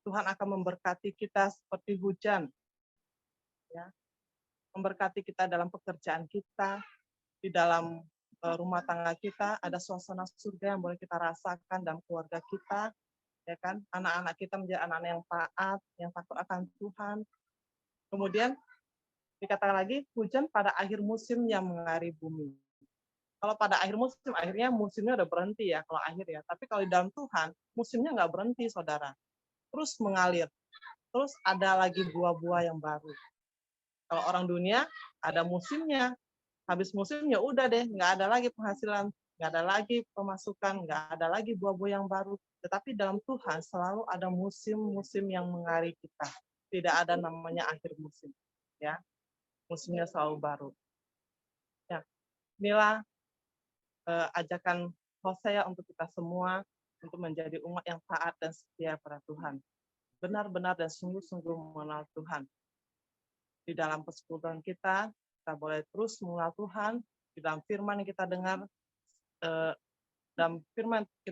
Tuhan akan memberkati kita seperti hujan. Ya. Memberkati kita dalam pekerjaan kita, di dalam rumah tangga kita, ada suasana surga yang boleh kita rasakan dalam keluarga kita. Ya kan, anak-anak kita menjadi anak-anak yang taat, yang takut akan Tuhan. Kemudian dikatakan lagi, hujan pada akhir musim yang mengari bumi. Kalau pada akhir musim, akhirnya musimnya udah berhenti ya, kalau akhir ya. Tapi kalau di dalam Tuhan, musimnya nggak berhenti, saudara. Terus mengalir. Terus ada lagi buah-buah yang baru. Kalau orang dunia, ada musimnya. Habis musimnya udah deh, nggak ada lagi penghasilan, nggak ada lagi pemasukan, nggak ada lagi buah-buah yang baru. Tetapi dalam Tuhan selalu ada musim-musim yang mengari kita. Tidak ada namanya akhir musim. Ya, musimnya selalu baru. Ya, inilah ajakan Hosea untuk kita semua untuk menjadi umat yang taat dan setia pada Tuhan. Benar-benar dan sungguh-sungguh mengenal Tuhan. Di dalam persekutuan kita boleh terus mengenal Tuhan. Di dalam firman yang kita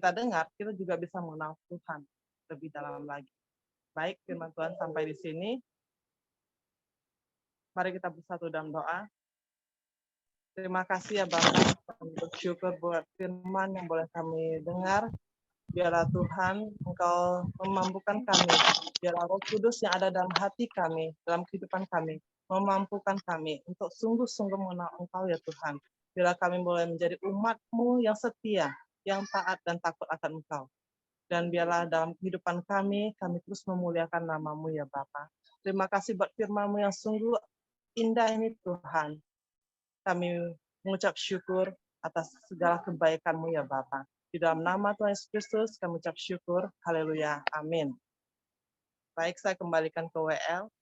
dengar, kita juga bisa mengenal Tuhan lebih dalam lagi. Baik, firman Tuhan sampai di sini. Mari kita bersatu dalam doa. Terima kasih ya Bapak, kami bersyukur buat firman yang boleh kami dengar. Biarlah Tuhan, Engkau memampukan kami. Biarlah Roh Kudus yang ada dalam hati kami, dalam kehidupan kami, memampukan kami untuk sungguh-sungguh mengenal Engkau ya Tuhan. Biarlah kami boleh menjadi umat-Mu yang setia, yang taat dan takut akan Engkau. Dan biarlah dalam kehidupan kami terus memuliakan nama-Mu ya Bapa. Terima kasih buat firman-Mu yang sungguh indah ini Tuhan. Kami mengucap syukur atas segala kebaikan-Mu ya Bapa. Di dalam nama Tuhan Yesus Kristus kami ucap syukur. Haleluya. Amin. Baik, saya kembalikan ke WL.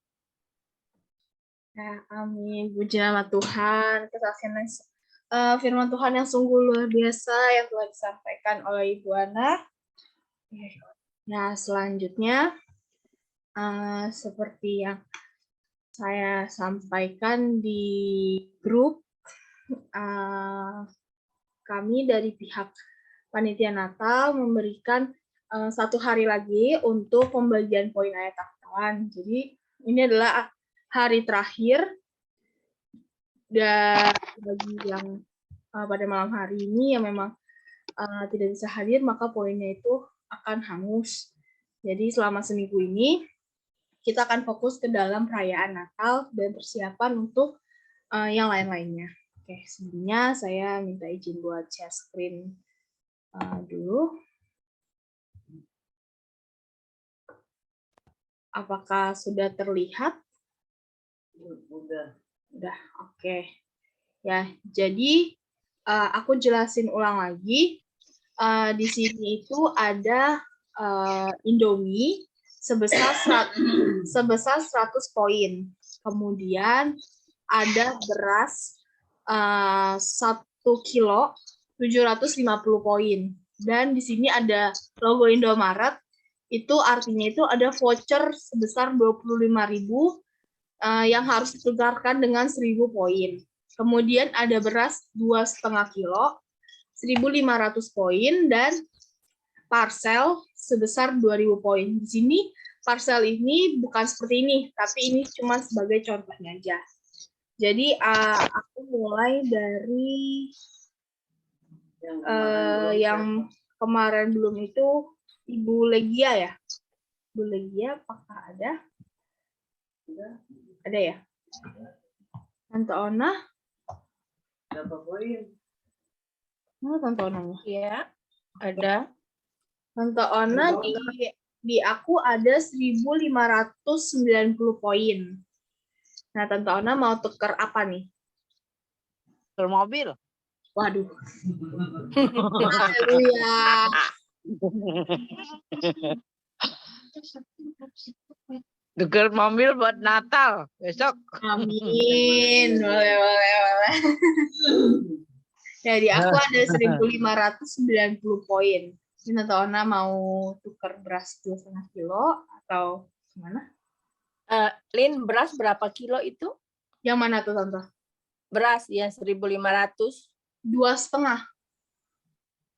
Ya, amin. Puji nama Tuhan. Kesaksian firman Tuhan yang sungguh luar biasa yang telah disampaikan oleh Ibu Ana. Nah, selanjutnya seperti yang saya sampaikan di grup, kami dari pihak Panitia Natal memberikan 1 hari lagi untuk pembagian poin ayat hafalan. Jadi ini adalah hari terakhir, dan bagi yang pada malam hari ini yang memang tidak bisa hadir, maka poinnya itu akan hangus. Jadi selama seminggu ini kita akan fokus ke dalam perayaan Natal dan persiapan untuk yang lain-lainnya. Oke, sebelumnya saya minta izin buat share screen dulu. Apakah sudah terlihat? Udah. Udah, oke. Ya, jadi aku jelasin ulang lagi. Di sini itu ada Indomie sebesar 100 poin. Kemudian ada beras 1 kilo 750 poin. Dan di sini ada logo Indomaret. Itu artinya itu ada voucher sebesar 25.000 yang harus ditukarkan dengan 1.000 poin. Kemudian ada beras 2,5 kilo 1.500 poin dan parcel sebesar 2.000 poin. Di sini parcel ini bukan seperti ini, tapi ini cuma sebagai contohnya aja. Jadi aku mulai dari yang kemarin belum itu Ibu Legia ya. Ibu Legia apakah ada? Ada ya? Tante Ona? Berapa poin? Mana Tante Onanya? Ya, ada. Tante Ona di aku ada 1.590 poin. Nah, Tante Ona mau tuker apa nih? Tuker mobil. Waduh. Haleluya. Tuker mobil buat Natal besok. Amin. Boleh. Jadi aku ada 1.590 poin. Ini Tante Ona mau tuker beras 2,5 kilo atau gimana? Lin, beras berapa kilo itu? Yang mana tuh Tante? Beras yang 1.500. 2,5.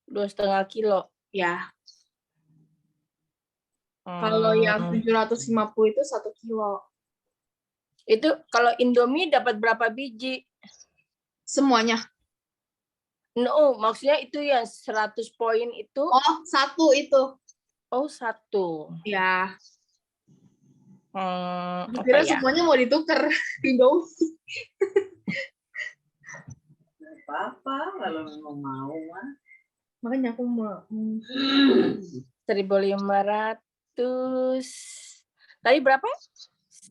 2,5 kilo. Ya. Kalau yang 750 itu 1 kilo. Itu kalau Indomie dapat berapa biji? Semuanya. No, maksudnya itu yang 100 poin itu. Oh, 1 itu. Oh, 1. Ya. Ya? Kira semuanya mau ditukar. Indomie. Apa-apa kalau memang mau mah. Makanya aku mau 1.500. Tadi berapa?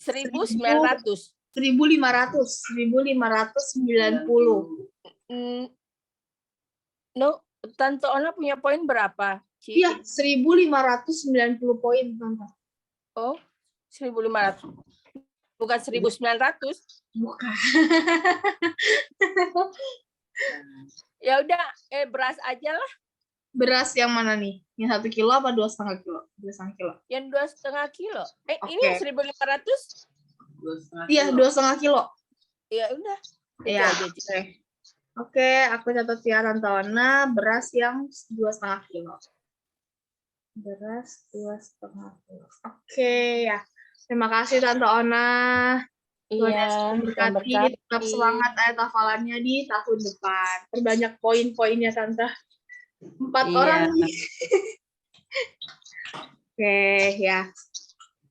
1.900. 1.590. No, Tante Ona punya poin berapa? Iya, 1.590 poin, Tante. Oh, 1.500. Bukan 1.900. Bukan. Ya udah, beras aja lah. Beras yang mana nih? Yang 1 kilo apa 2,5 kilo? 2,5 kilo. Yang 2,5 kilo. Ini Oke. yang 1.500? Iya, 2,5 kilo. Ya udah. Itu Iya. aja. Oke, aku catat ya Tante Ona, beras yang 2,5 kilo. Beras 2,5 kilo. Oke, ya. Terima kasih Tante Ona. Tuhan Iya, Yesus Tuhan memberkati, tetap berkati. semangat ayat hafalannya di tahun depan. Perbanyak poin-poinnya Tante. 4 Iya. orang nih. Oke, ya.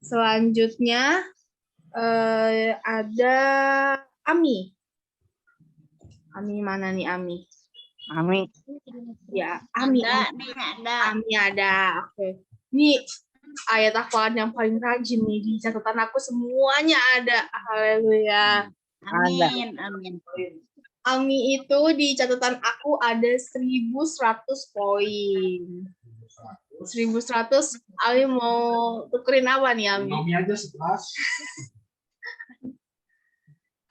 Selanjutnya ada Ami. Ami mana nih Ami? Ami. Ya, Ami. Ada nih, ada. Ami ada. Oke. Ini ayat hafalan yang paling rajin nih di catatan aku semuanya ada. Haleluya. Amin, amin. Ami itu di catatan aku ada 1.100 poin. 1.100. Ami mau tukerin apa nih Ami? Nomi aja 11.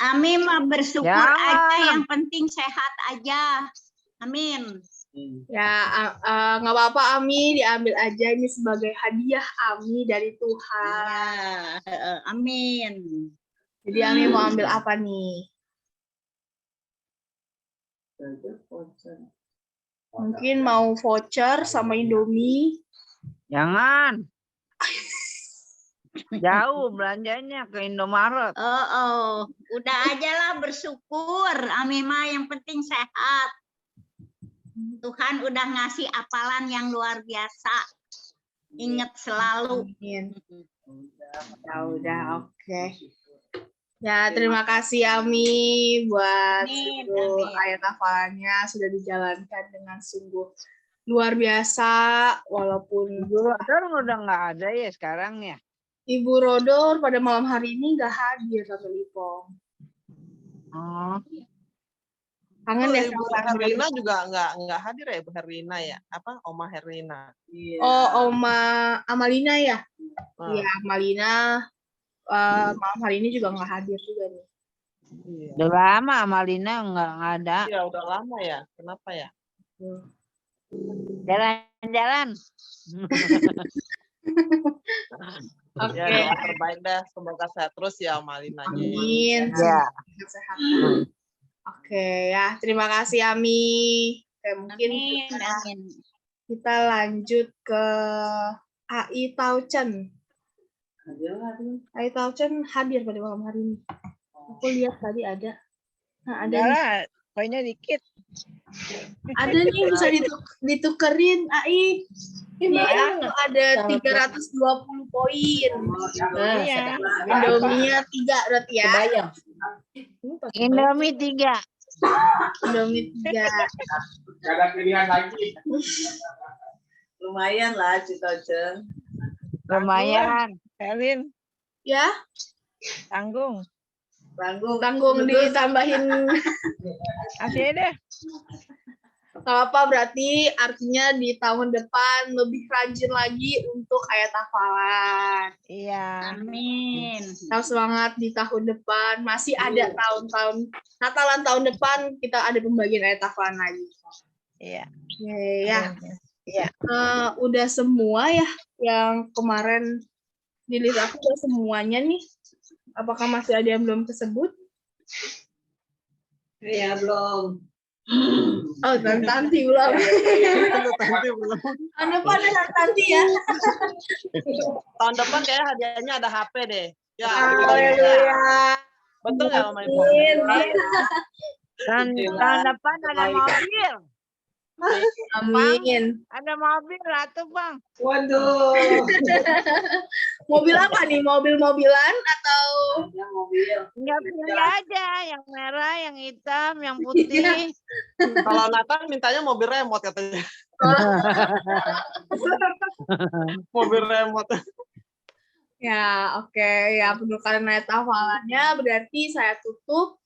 Ami mah bersyukur Jangan. aja, yang penting sehat aja. Amin. Ya, nggak apa-apa Ami, diambil aja ini sebagai hadiah Ami dari Tuhan. Ya, amin. Jadi Ami mau ambil apa nih? Mungkin mau voucher sama Indomie. Jangan. Jauh belanjanya ke Indomaret. Oh, udah aja lah bersyukur. Ami mah yang penting sehat. Tuhan udah ngasih apalan yang luar biasa. Ingat selalu. Amin. Ya udah, oke. Ya, terima kasih Ami buat Amin, seluruh amin. ayat hafalannya sudah dijalankan dengan sungguh luar biasa, walaupun Dulu udah nggak ada ya sekarang ya. Ibu Rodor pada malam hari ini nggak hadir Tante Lipong. Oh. Kangen ya Ibu sama Tante Herlina Lipong? juga nggak hadir ya Ibu Herlina ya? Apa Oma Herlina? Oh, Oma Amalina ya? Ah, Iya, Amalina malam hari ini juga nggak hadir juga nih. iya. Udah lama Malina nggak ada. Iya udah lama ya. Kenapa ya? Jalan-jalan. Oke, Ya doa terbaik dah. Semoga sehat terus ya Oma Linanya. amin. Ya. Kesehatan. Oke ya, terima kasih Ami. Oke, mungkin Amin, amin. kita lanjut ke AI Tauchen. AI Tauchen hadir pada malam hari ini. Aku lihat tadi ada. Nah, ada nih. Jalan. Poinnya dikit. Ada nih bisa ditukerin AI. Ini aku ada 320 poin. Iya. Indomie-nya 3 berarti ya. Indomie 3. Indomie 3. Gak ada pilihan lagi. Lumayan lah Citochen. Lumayan. Elin, Ya, tanggung. tanggung ditambahin. Kasih deh. Kalau apa berarti artinya di tahun depan lebih rajin lagi untuk ayat hafalan. Iya. Amin. Tetap semangat di tahun depan. Masih ada tahun-tahun Natalan tahun depan kita ada pembagian ayat hafalan lagi. Iya. Ya. Iya. Udah semua ya yang kemarin di list aku udah semuanya nih. Apakah masih ada yang belum tersebut? Ya belum. Oh, Tanti ulang. Nanti belum. Tahun depan ada Tanti ya. Tahun depan kayak hadiahnya ada HP deh. Ya. Haleluya. Betul nggak Oma Ibu? Tahun depan ada mobil. Amin. Ada mobil atuh Bang. Waduh. Mobil apa nih? Mobil-mobilan atau Ada mobil. Enggak pilih aja, yang merah, yang hitam, yang putih. Kalau Nathan mintanya mobil remote katanya. Mobil remote. ya, oke. Ya, penukaran ayat hafalannya berarti saya tutup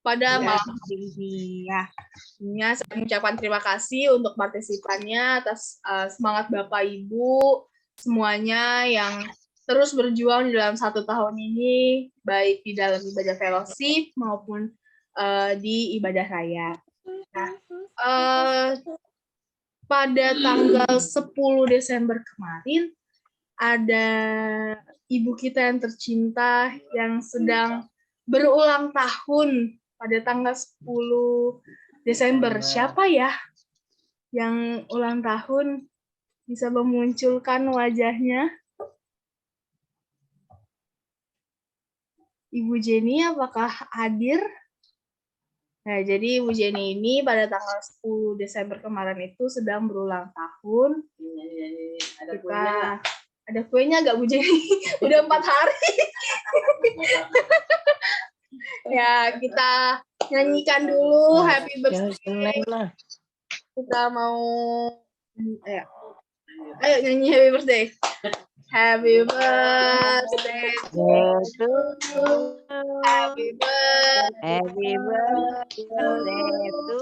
pada malam hari ini ya. Intinya saya mengucapkan terima kasih untuk partisipannya atas semangat Bapak Ibu semuanya yang terus berjuang di dalam 1 tahun ini, baik di dalam ibadah fellowship maupun di ibadah raya. Nah, pada tanggal 10 Desember kemarin ada ibu kita yang tercinta yang sedang berulang tahun pada tanggal 10 Desember. Siapa ya yang ulang tahun? Bisa memunculkan wajahnya? Ibu Jenny apakah hadir? Nah, jadi Ibu Jenny ini pada tanggal 10 Desember kemarin itu sedang berulang tahun. Ada kuenya nggak? Ada kuenya nggak Bu Jenny? Udah 4 hari. Ya, kita nyanyikan dulu Happy Birthday. Kita mau ayo nyanyi Happy Birthday. Happy birthday to you. Happy birthday. Happy birthday to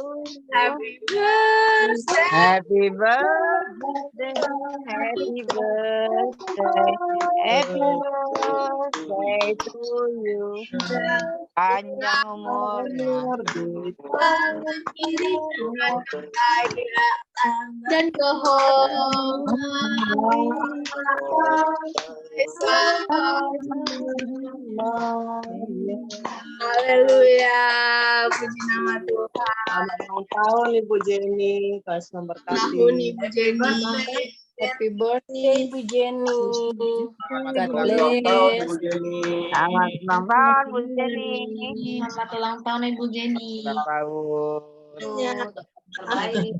Happy birthday. Happy birthday, happy birthday, happy birthday to you. Panjang umurnya, Dan Haleluya, puji nama Tuhan. Selamat tahun Ibu Jenny, Tuhan memberkati. Tahun Ibu Jenny. Happy birthday Ibu Jenny. God Selamat ulang tahun bless. Ibu Jenny. selamat ulang tahun Bu Jenny. Selamat ulang tahun Ibu Jenny. Ya. Terbaik.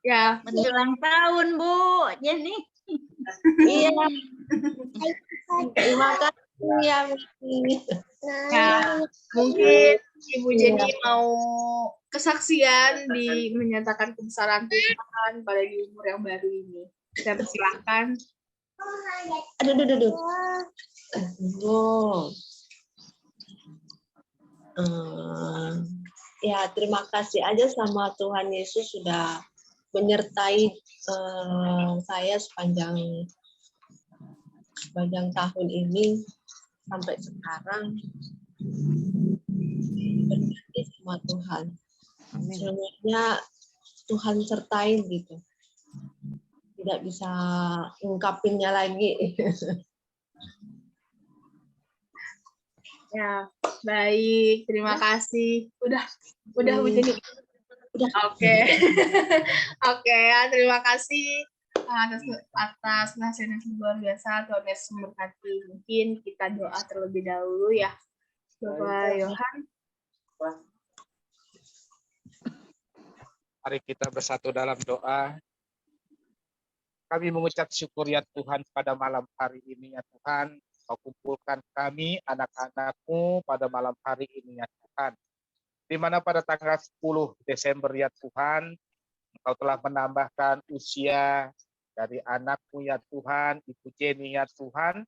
Ya, Ulang tahun Bu Jenny. Iya. Terima kasih ya. ya, mungkin Ibu Jenny mau kesaksian menyatakan kebesaran Tuhan pada di umur yang baru ini. Saya persilahkan. Aduh. Ya, terima kasih aja sama Tuhan Yesus sudah menyertai saya sepanjang tahun ini sampai sekarang. Berkati sama Tuhan. Sebenarnya Tuhan sertain gitu. Tidak bisa ungkapinnya lagi. Ya, baik. Terima kasih. Udah Bu Jenny. Udah. Oke. Oke, ya, terima kasih atas nasihat yang luar biasa. Tuhan Yesus memberkati. Mungkin kita doa terlebih dahulu ya. Bapak Yohan. Mari kita bersatu dalam doa. Kami mengucap syukur ya Tuhan pada malam hari ini ya Tuhan. Kau kumpulkan kami anak-anak-Mu pada malam hari ini ya Tuhan. Di mana pada tanggal 10 Desember ya Tuhan, Engkau telah menambahkan usia dari anak-Mu ya Tuhan, Ibu Jenny ya Tuhan.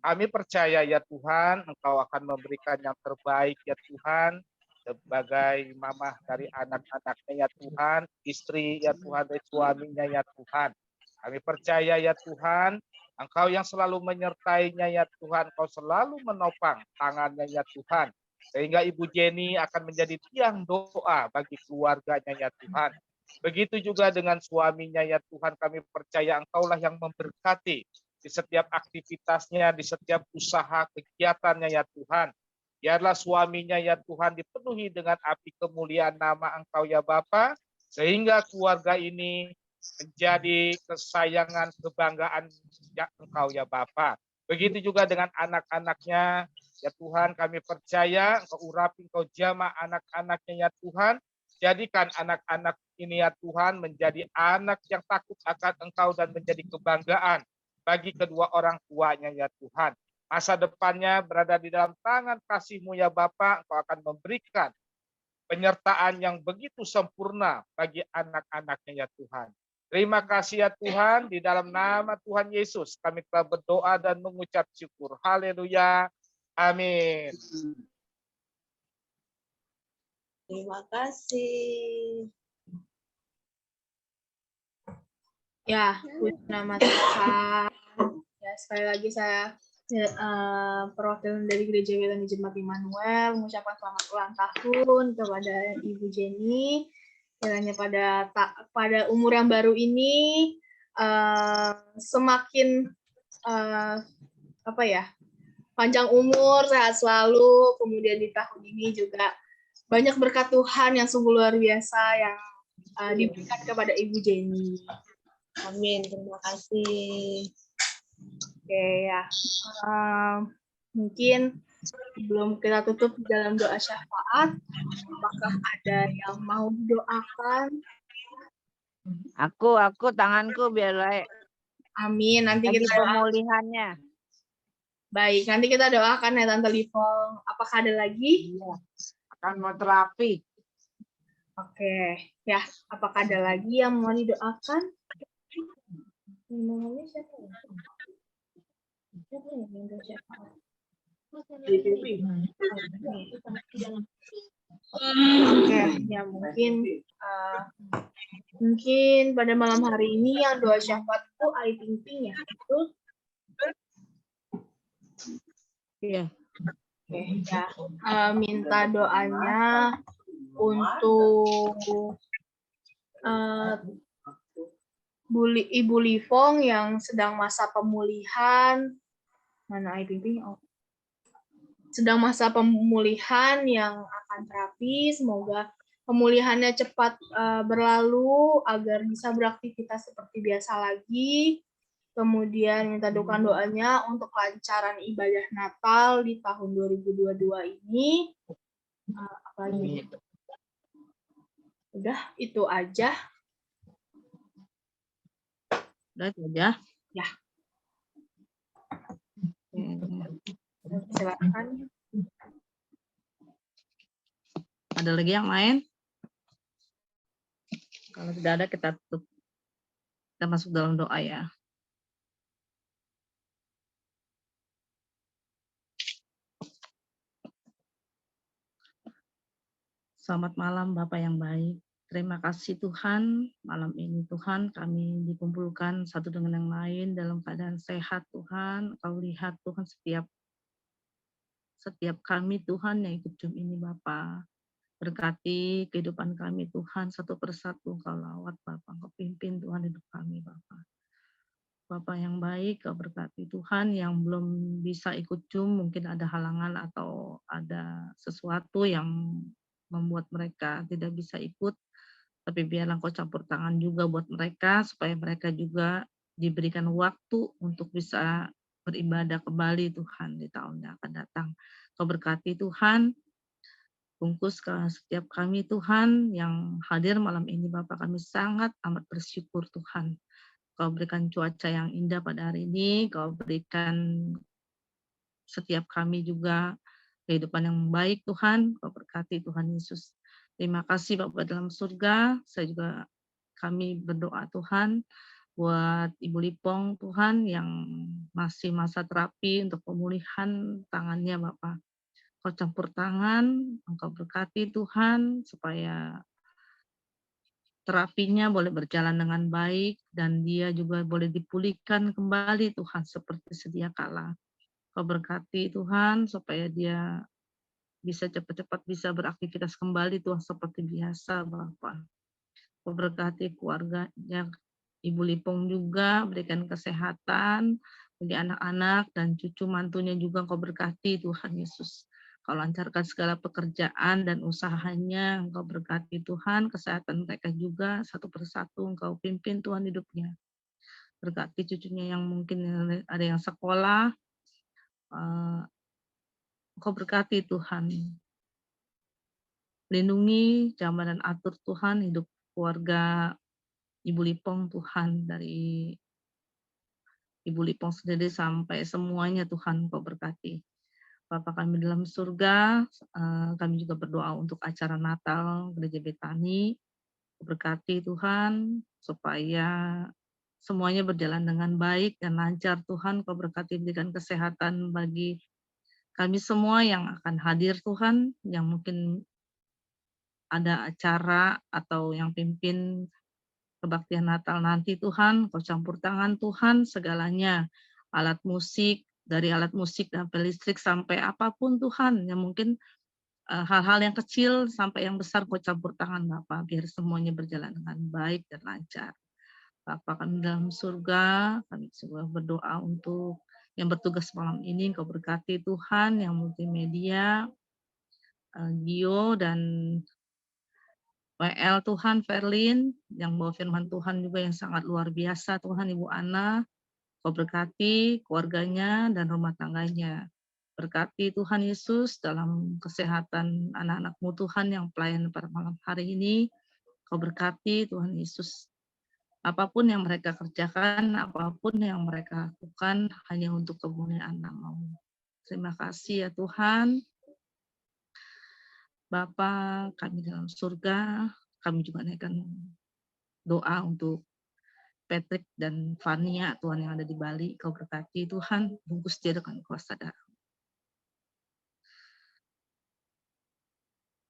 Kami percaya ya Tuhan, Engkau akan memberikan yang terbaik ya Tuhan, sebagai mamah dari anak-anaknya ya Tuhan, istri ya Tuhan, dan suaminya ya Tuhan. Kami percaya ya Tuhan, Engkau yang selalu menyertainya ya Tuhan, Engkau selalu menopang tangannya ya Tuhan. Sehingga Ibu Jenny akan menjadi tiang doa bagi keluarganya ya Tuhan. Begitu juga dengan suaminya ya Tuhan, kami percaya Engkaulah yang memberkati di setiap aktivitasnya, di setiap usaha kegiatannya ya Tuhan. Biarlah suaminya ya Tuhan dipenuhi dengan api kemuliaan nama Engkau ya Bapa, sehingga keluarga ini menjadi kesayangan, kebanggaan ya Engkau ya Bapa. Begitu juga dengan anak-anaknya ya Tuhan, kami percaya Engkau urapi, Engkau jamah anak-anaknya ya Tuhan. Jadikan anak-anak ini ya Tuhan menjadi anak yang takut akan Engkau dan menjadi kebanggaan bagi kedua orang tuanya ya Tuhan. Masa depannya berada di dalam tangan kasih-Mu ya Bapa. Engkau akan memberikan penyertaan yang begitu sempurna bagi anak-anaknya ya Tuhan. Terima kasih ya Tuhan, di dalam nama Tuhan Yesus kami telah berdoa dan mengucap syukur. Haleluya. Amin. Terima kasih. Ya, puji nama Tuhan. Ya, sekali lagi saya perwakilan dari Gereja Wetani Jemaat Immanuel mengucapkan selamat ulang tahun kepada Ibu Jenny. Kiranya pada umur yang baru ini semakin panjang umur, sehat selalu. Kemudian di tahun ini juga banyak berkat Tuhan yang sungguh luar biasa yang diberikan kepada Ibu Jenny. Amin. Terima kasih. Oke ya. Mungkin sebelum kita tutup dalam doa syafaat, apakah ada yang mau didoakan? Aku tanganku biar baik. Amin. Nanti Lagi kita pemulihannya. baik. Nanti kita doakan ya Tante Livong. Apakah ada lagi? Iya. Akan mau terapi. Oke, ya. Apakah ada lagi yang mau didoakan? Namanya siapa ya? Siapa ya yang doa syafaat? Oke, ya mungkin pada malam hari ini yang doa syafaat itu Ai Ting Ting ya, betul? Iya. Oke, ya. Minta doanya untuk Ibu Livong yang sedang masa pemulihan. Mana Ai Ting Ting? Oh. Sedang masa pemulihan yang akan terapi, semoga pemulihannya cepat berlalu agar bisa beraktivitas seperti biasa lagi. Kemudian minta doanya untuk kelancaran ibadah Natal di tahun 2022 ini. Apalagi? Udah, itu aja. Udah itu aja. Ya. Silakan. Ada lagi yang main? Kalau tidak ada kita tutup. Kita masuk dalam doa ya. Selamat malam Bapak yang baik. Terima kasih Tuhan, malam ini Tuhan kami dikumpulkan satu dengan yang lain dalam keadaan sehat Tuhan. Kau lihat Tuhan setiap kami Tuhan yang ikut Zoom ini Bapak. Berkati kehidupan kami Tuhan satu persatu Kau lawat Bapak. Kau pimpin Tuhan hidup kami Bapak. Bapak yang baik, Kau berkati Tuhan yang belum bisa ikut Zoom, mungkin ada halangan atau ada sesuatu yang membuat mereka tidak bisa ikut. Tapi biarlah Kau campur tangan juga buat mereka, supaya mereka juga diberikan waktu untuk bisa beribadah kembali Tuhan di tahun yang akan datang. Kau berkati Tuhan, bungkus ke setiap kami Tuhan yang hadir malam ini Bapak, kami sangat amat bersyukur Tuhan. Kau berikan cuaca yang indah pada hari ini, Kau berikan setiap kami juga kehidupan yang baik Tuhan, Kau berkati Tuhan Yesus. Terima kasih Bapak dalam surga, kami berdoa Tuhan buat Ibu Lipong Tuhan yang masih masa terapi untuk pemulihan tangannya Bapak. Kau campur tangan, Engkau berkati Tuhan supaya terapinya boleh berjalan dengan baik dan dia juga boleh dipulihkan kembali Tuhan seperti sedia kala. Kau berkati Tuhan supaya dia bisa cepat-cepat bisa beraktivitas kembali Tuhan seperti biasa Bapak. Kau berkati keluarganya Ibu Lipong juga, berikan kesehatan bagi anak-anak dan cucu mantunya juga Kau berkati Tuhan Yesus. Kau lancarkan segala pekerjaan dan usahanya, Engkau berkati Tuhan, kesehatan mereka juga satu persatu Engkau pimpin Tuhan hidupnya. Berkati cucunya yang mungkin ada yang sekolah, Engkau berkati Tuhan. Lindungi, jamah dan atur Tuhan hidup keluarga Ibu Lipong Tuhan, dari Ibu Lipong sendiri sampai semuanya Tuhan Kau berkati. Bapa kami dalam surga, kami juga berdoa untuk acara Natal Gereja Betani. Berkati Tuhan supaya semuanya berjalan dengan baik dan lancar Tuhan. Kau berkati berikan kesehatan bagi kami semua yang akan hadir Tuhan, yang mungkin ada acara atau yang pimpin kebaktian Natal nanti Tuhan. Kau campur tangan Tuhan segalanya, alat musik, dari alat musik sampai listrik sampai apapun Tuhan yang mungkin hal-hal yang kecil sampai yang besar Kau campur tangan Bapak, biar semuanya berjalan dengan baik dan lancar. Bapak kami dalam surga, kami juga berdoa untuk yang bertugas malam ini, Kau berkati Tuhan, yang multimedia, Gio dan WL Tuhan, Verlin, yang bawa firman Tuhan juga yang sangat luar biasa Tuhan, Ibu Ana, Kau berkati keluarganya dan rumah tangganya. Berkati Tuhan Yesus dalam kesehatan anak-anak-Mu Tuhan yang pelayan pada malam hari ini. Kau berkati Tuhan Yesus. Apapun yang mereka kerjakan, apapun yang mereka lakukan, hanya untuk kemuliaan nama-Mu. Terima kasih ya Tuhan. Bapa kami dalam surga, kami juga naikkan doa untuk Patrick dan Fania, Tuhan yang ada di Bali. Kau berkati Tuhan, bungkus dia dengan kuasa darah.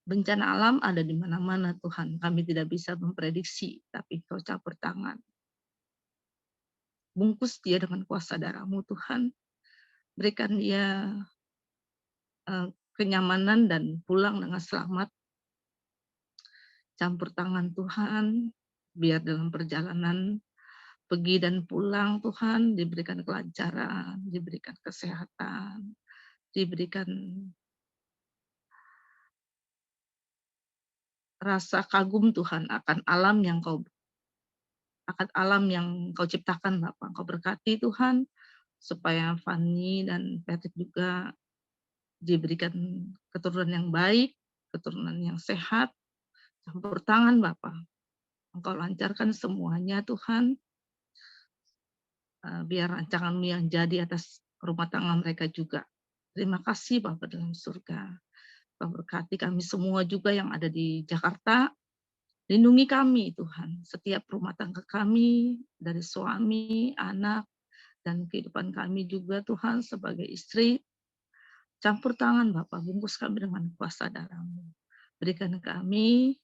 Bencana alam ada di mana-mana Tuhan. Kami tidak bisa memprediksi, tapi Kau campur tangan. Bungkus dia dengan kuasa darah-Mu Tuhan. Berikan dia kenyamanan dan pulang dengan selamat. Campur tangan Tuhan, biar dalam perjalanan pergi dan pulang Tuhan diberikan kelancaran, diberikan kesehatan, diberikan rasa kagum Tuhan akan alam yang Kau ciptakan Bapak. Kau berkati Tuhan supaya Fanny dan Patrick juga diberikan keturunan yang baik, keturunan yang sehat. Campur tangan Bapak. Engkau lancarkan semuanya Tuhan. Biar rancangan-Mu yang jadi atas rumah tangga mereka juga. Terima kasih Bapak dalam surga. Kau berkati kami semua juga yang ada di Jakarta. Lindungi kami Tuhan, setiap rumah tangga kami, dari suami, anak, dan kehidupan kami juga Tuhan sebagai istri. Campur tangan Bapak, bungkus kami dengan kuasa darah-Mu. Berikan kami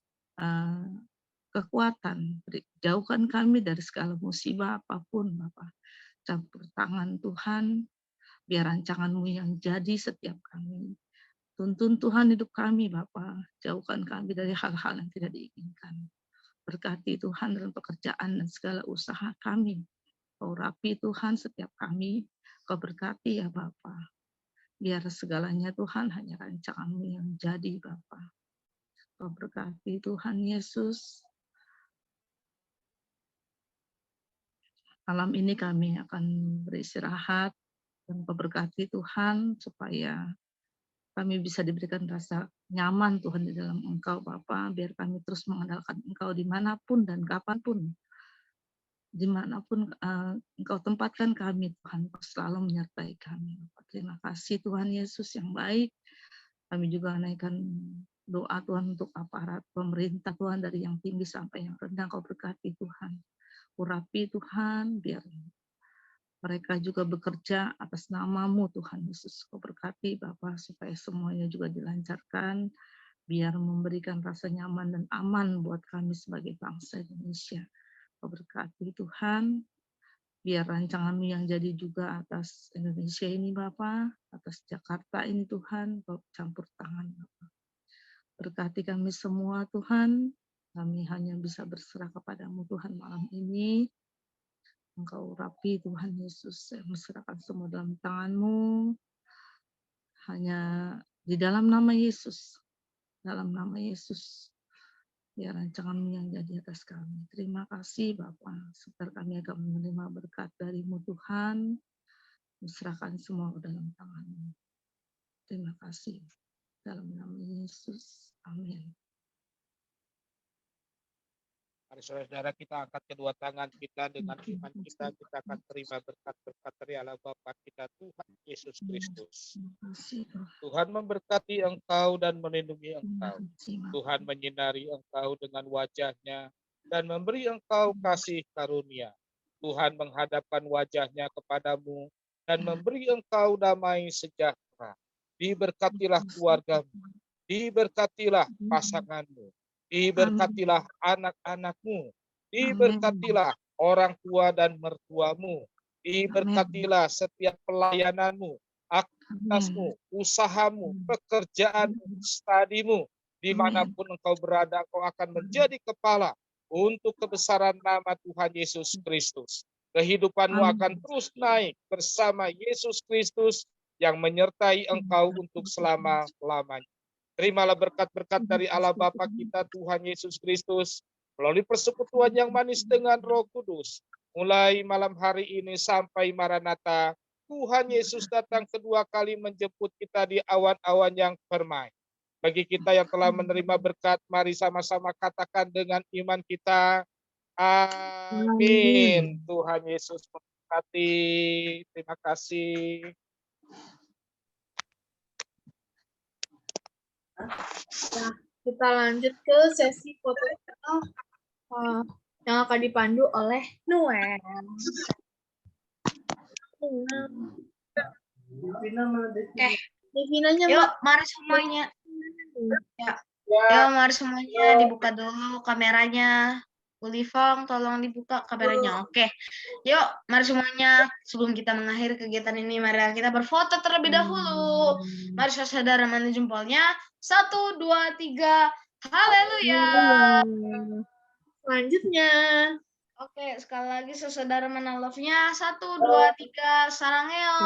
kekuatan, jauhkan kami dari segala musibah apapun Bapak. Campur tangan Tuhan, biar rancangan-Mu yang jadi setiap kami. Tuntun Tuhan hidup kami Bapa, jauhkan kami dari hal-hal yang tidak diinginkan. Berkati Tuhan dalam pekerjaan dan segala usaha kami. Kau rapi Tuhan setiap kami, Kau berkati ya Bapa. Biar segalanya Tuhan hanya rancangan-Mu yang jadi Bapa. Kau berkati Tuhan Yesus. Malam ini kami akan beristirahat dan Kau berkati Tuhan supaya kami bisa diberikan rasa nyaman Tuhan di dalam Engkau Bapa, biar kami terus mengandalkan Engkau dimanapun dan kapanpun. Dimanapun Engkau tempatkan kami Tuhan, Engkau selalu menyertai kami. Terima kasih Tuhan Yesus yang baik. Kami juga naikkan doa Tuhan untuk aparat pemerintah Tuhan, dari yang tinggi sampai yang rendah. Kau berkati Tuhan. Urapi Tuhan, biar mereka juga bekerja atas nama-Mu Tuhan Yesus. Kau berkati Bapa supaya semuanya juga dilancarkan, biar memberikan rasa nyaman dan aman buat kami sebagai bangsa Indonesia. Kau berkati Tuhan, biar rancangan-Mu yang jadi juga atas Indonesia ini Bapa, atas Jakarta ini Tuhan, Kau campur tangan Bapa. Berkati kami semua Tuhan, kami hanya bisa berserah kepada-Mu Tuhan malam ini. Engkau rapi Tuhan Yesus, saya menserahkan semua dalam tangan-Mu. Hanya di dalam nama Yesus, biar rancangan-Mu yang jadi atas kami. Terima kasih Bapa, sebentar kami akan menerima berkat dari-Mu Tuhan, menserahkan semua ke dalam tangan-Mu. Terima kasih, dalam nama Yesus, amin. Mari saudara-saudara kita angkat kedua tangan kita, dengan iman kita akan terima berkat-berkat dari Allah Bapa kita Tuhan Yesus Kristus. Tuhan memberkati engkau dan melindungi engkau. Tuhan menyinari engkau dengan wajah-Nya dan memberi engkau kasih karunia. Tuhan menghadapkan wajah-Nya kepadamu dan memberi engkau damai sejahtera. Diberkatilah keluargamu, diberkatilah pasanganmu, diberkatilah anak-anakmu, diberkatilah orang tua dan mertuamu, diberkatilah setiap pelayananmu, aktivitasmu, usahamu, pekerjaanmu, studimu, dimanapun engkau berada, engkau akan menjadi kepala untuk kebesaran nama Tuhan Yesus Kristus. Kehidupanmu akan terus naik bersama Yesus Kristus yang menyertai engkau untuk selama-lamanya. Terimalah berkat-berkat dari Allah Bapa kita Tuhan Yesus Kristus melalui persekutuan yang manis dengan Roh Kudus, mulai malam hari ini sampai Maranatha, Tuhan Yesus datang kedua kali menjemput kita di awan-awan yang permai. Bagi kita yang telah menerima berkat, mari sama-sama katakan dengan iman kita, amin. Tuhan Yesus memberkati. Terima kasih. Nah, kita lanjut ke sesi foto yang akan dipandu oleh Noel. Oke, Devinanya yuk mari semuanya. Yuk mari semuanya dibuka dulu kameranya. Ulifong, tolong dibuka kameranya. Oke, yuk mari semuanya. Sebelum kita mengakhiri kegiatan ini, mari kita berfoto terlebih dahulu. Mari saudara mana jempolnya. 1, 2, 3. Haleluya. Selanjutnya. Oke, sekali lagi saudara mana love-nya. 1, 2, 3. Sarangeo.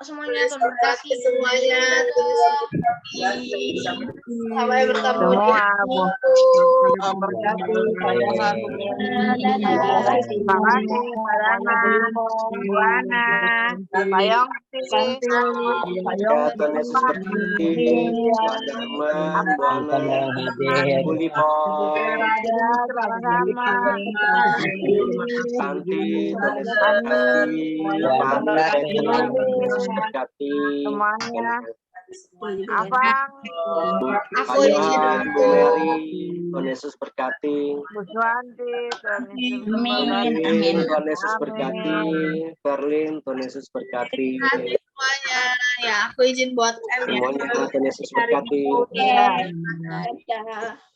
Semuanya Terima kasih semuanya. Sampai bertemu di berkati semuanya. Abang, Aku izin Bu Mary, Tuhan Yesus berkati. Bu Suwanti, Tuhan Yesus berkati. Berlin, Tuhan Yesus berkati. semuanya. Ya, aku izin buat Semuanya Tuhan Yesus berkati. Ya.